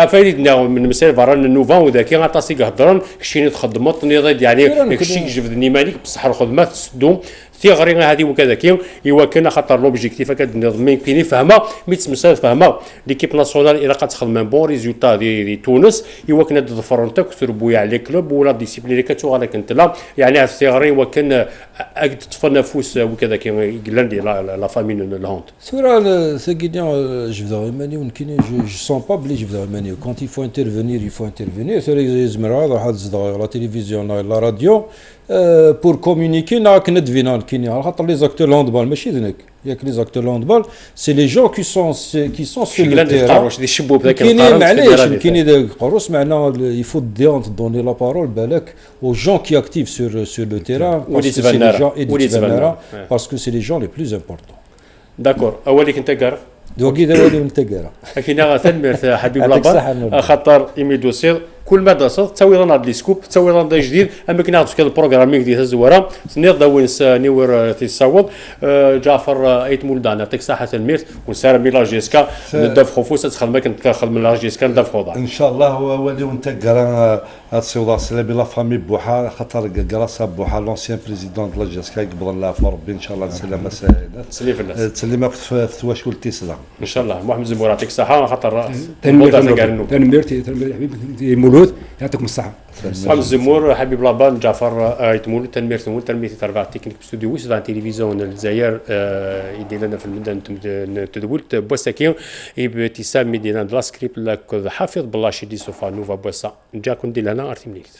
فايدنا من مسائل فران النوفا وذاك غطاسي هضران كشيني تخدموا نضيد يعني كشي جبدني مالك بصح الخدمه تسدو ثيغري هذه وكذا كي ايوا كان خاطر لوبجيكتيف كنظم يمكن يفهمها ميت مسائل فهمها ليكيب ناسيونال الى كتخدم بون ريزولتا دي تونس ايوا كنا تظفرونتا كتربويا على كلوب ولا ديسيبلين اللي كتوغا كنت لا يعني هذا الثيغري وكان اكد تفنفوس وكذا كي قال لي لا فامين الهوند سورا سيغيديان جو فودغ ماني ولكن جو سون با بلي جو فودغ ماني كونت يفو انترفينير يفو انترفينير سوري زمرا راح تزدغ لا تيليفزيون لا راديو pour communiquer ناك ندفينا كاين خاطر لي زاكتور لاندبال ماشي ذنك ياك لي زاكتور لاندبال سي لي جون كي سون سو لو تيران دي الشبوب ذاك كاين معليش كاين داك قروس معنا يفو دوني لا بارول بالك aux gens qui activent sur le terrain parce que c'est les gens parce que c'est les gens les plus importants d'accord اوليك انت قرا دوكي دابا انت قرا كاين غتنمر حبيب لابان خاطر ايمي دوسير كل ما درست تسوي لنا لي سكوب تسوي لنا جديد اما كنا نعرف كذا البروغرامينغ ديال الزواره نيض وينس نيور تيصاوب جعفر ايت مولدان يعطيك صحه الميرت ونسار ميلا جيسكا ندف خفوس تخدم كنت كنخدم من لا جيسكا ندف خوضه ان شاء الله هو ولي وانت قرا السيوضه سلامي لا فامي بوحه خاطر قرا صاب بوحه لونسيان بريزيدون دو لا جيسكا يقبض الله في ربي ان شاء الله نسلم سعيده تسلي في الناس تسلمك في تواشول تيسلا ان شاء الله محمد زمور يعطيك الصحه خاطر تنميرتي حبيبي مولود يعطيكم الصحه محمد زمور حبيب لابان جعفر يتمول تنمير ثمون تنمير تربع تكنيك ستوديو ويس فان تلفزيون الجزائر يدير لنا في المدن تدولت بوساكين ابتسام مدينه دلا سكريبت حافظ بالله شدي سوفا نوفا بوسا نجاكم دي لنا ارتي منيت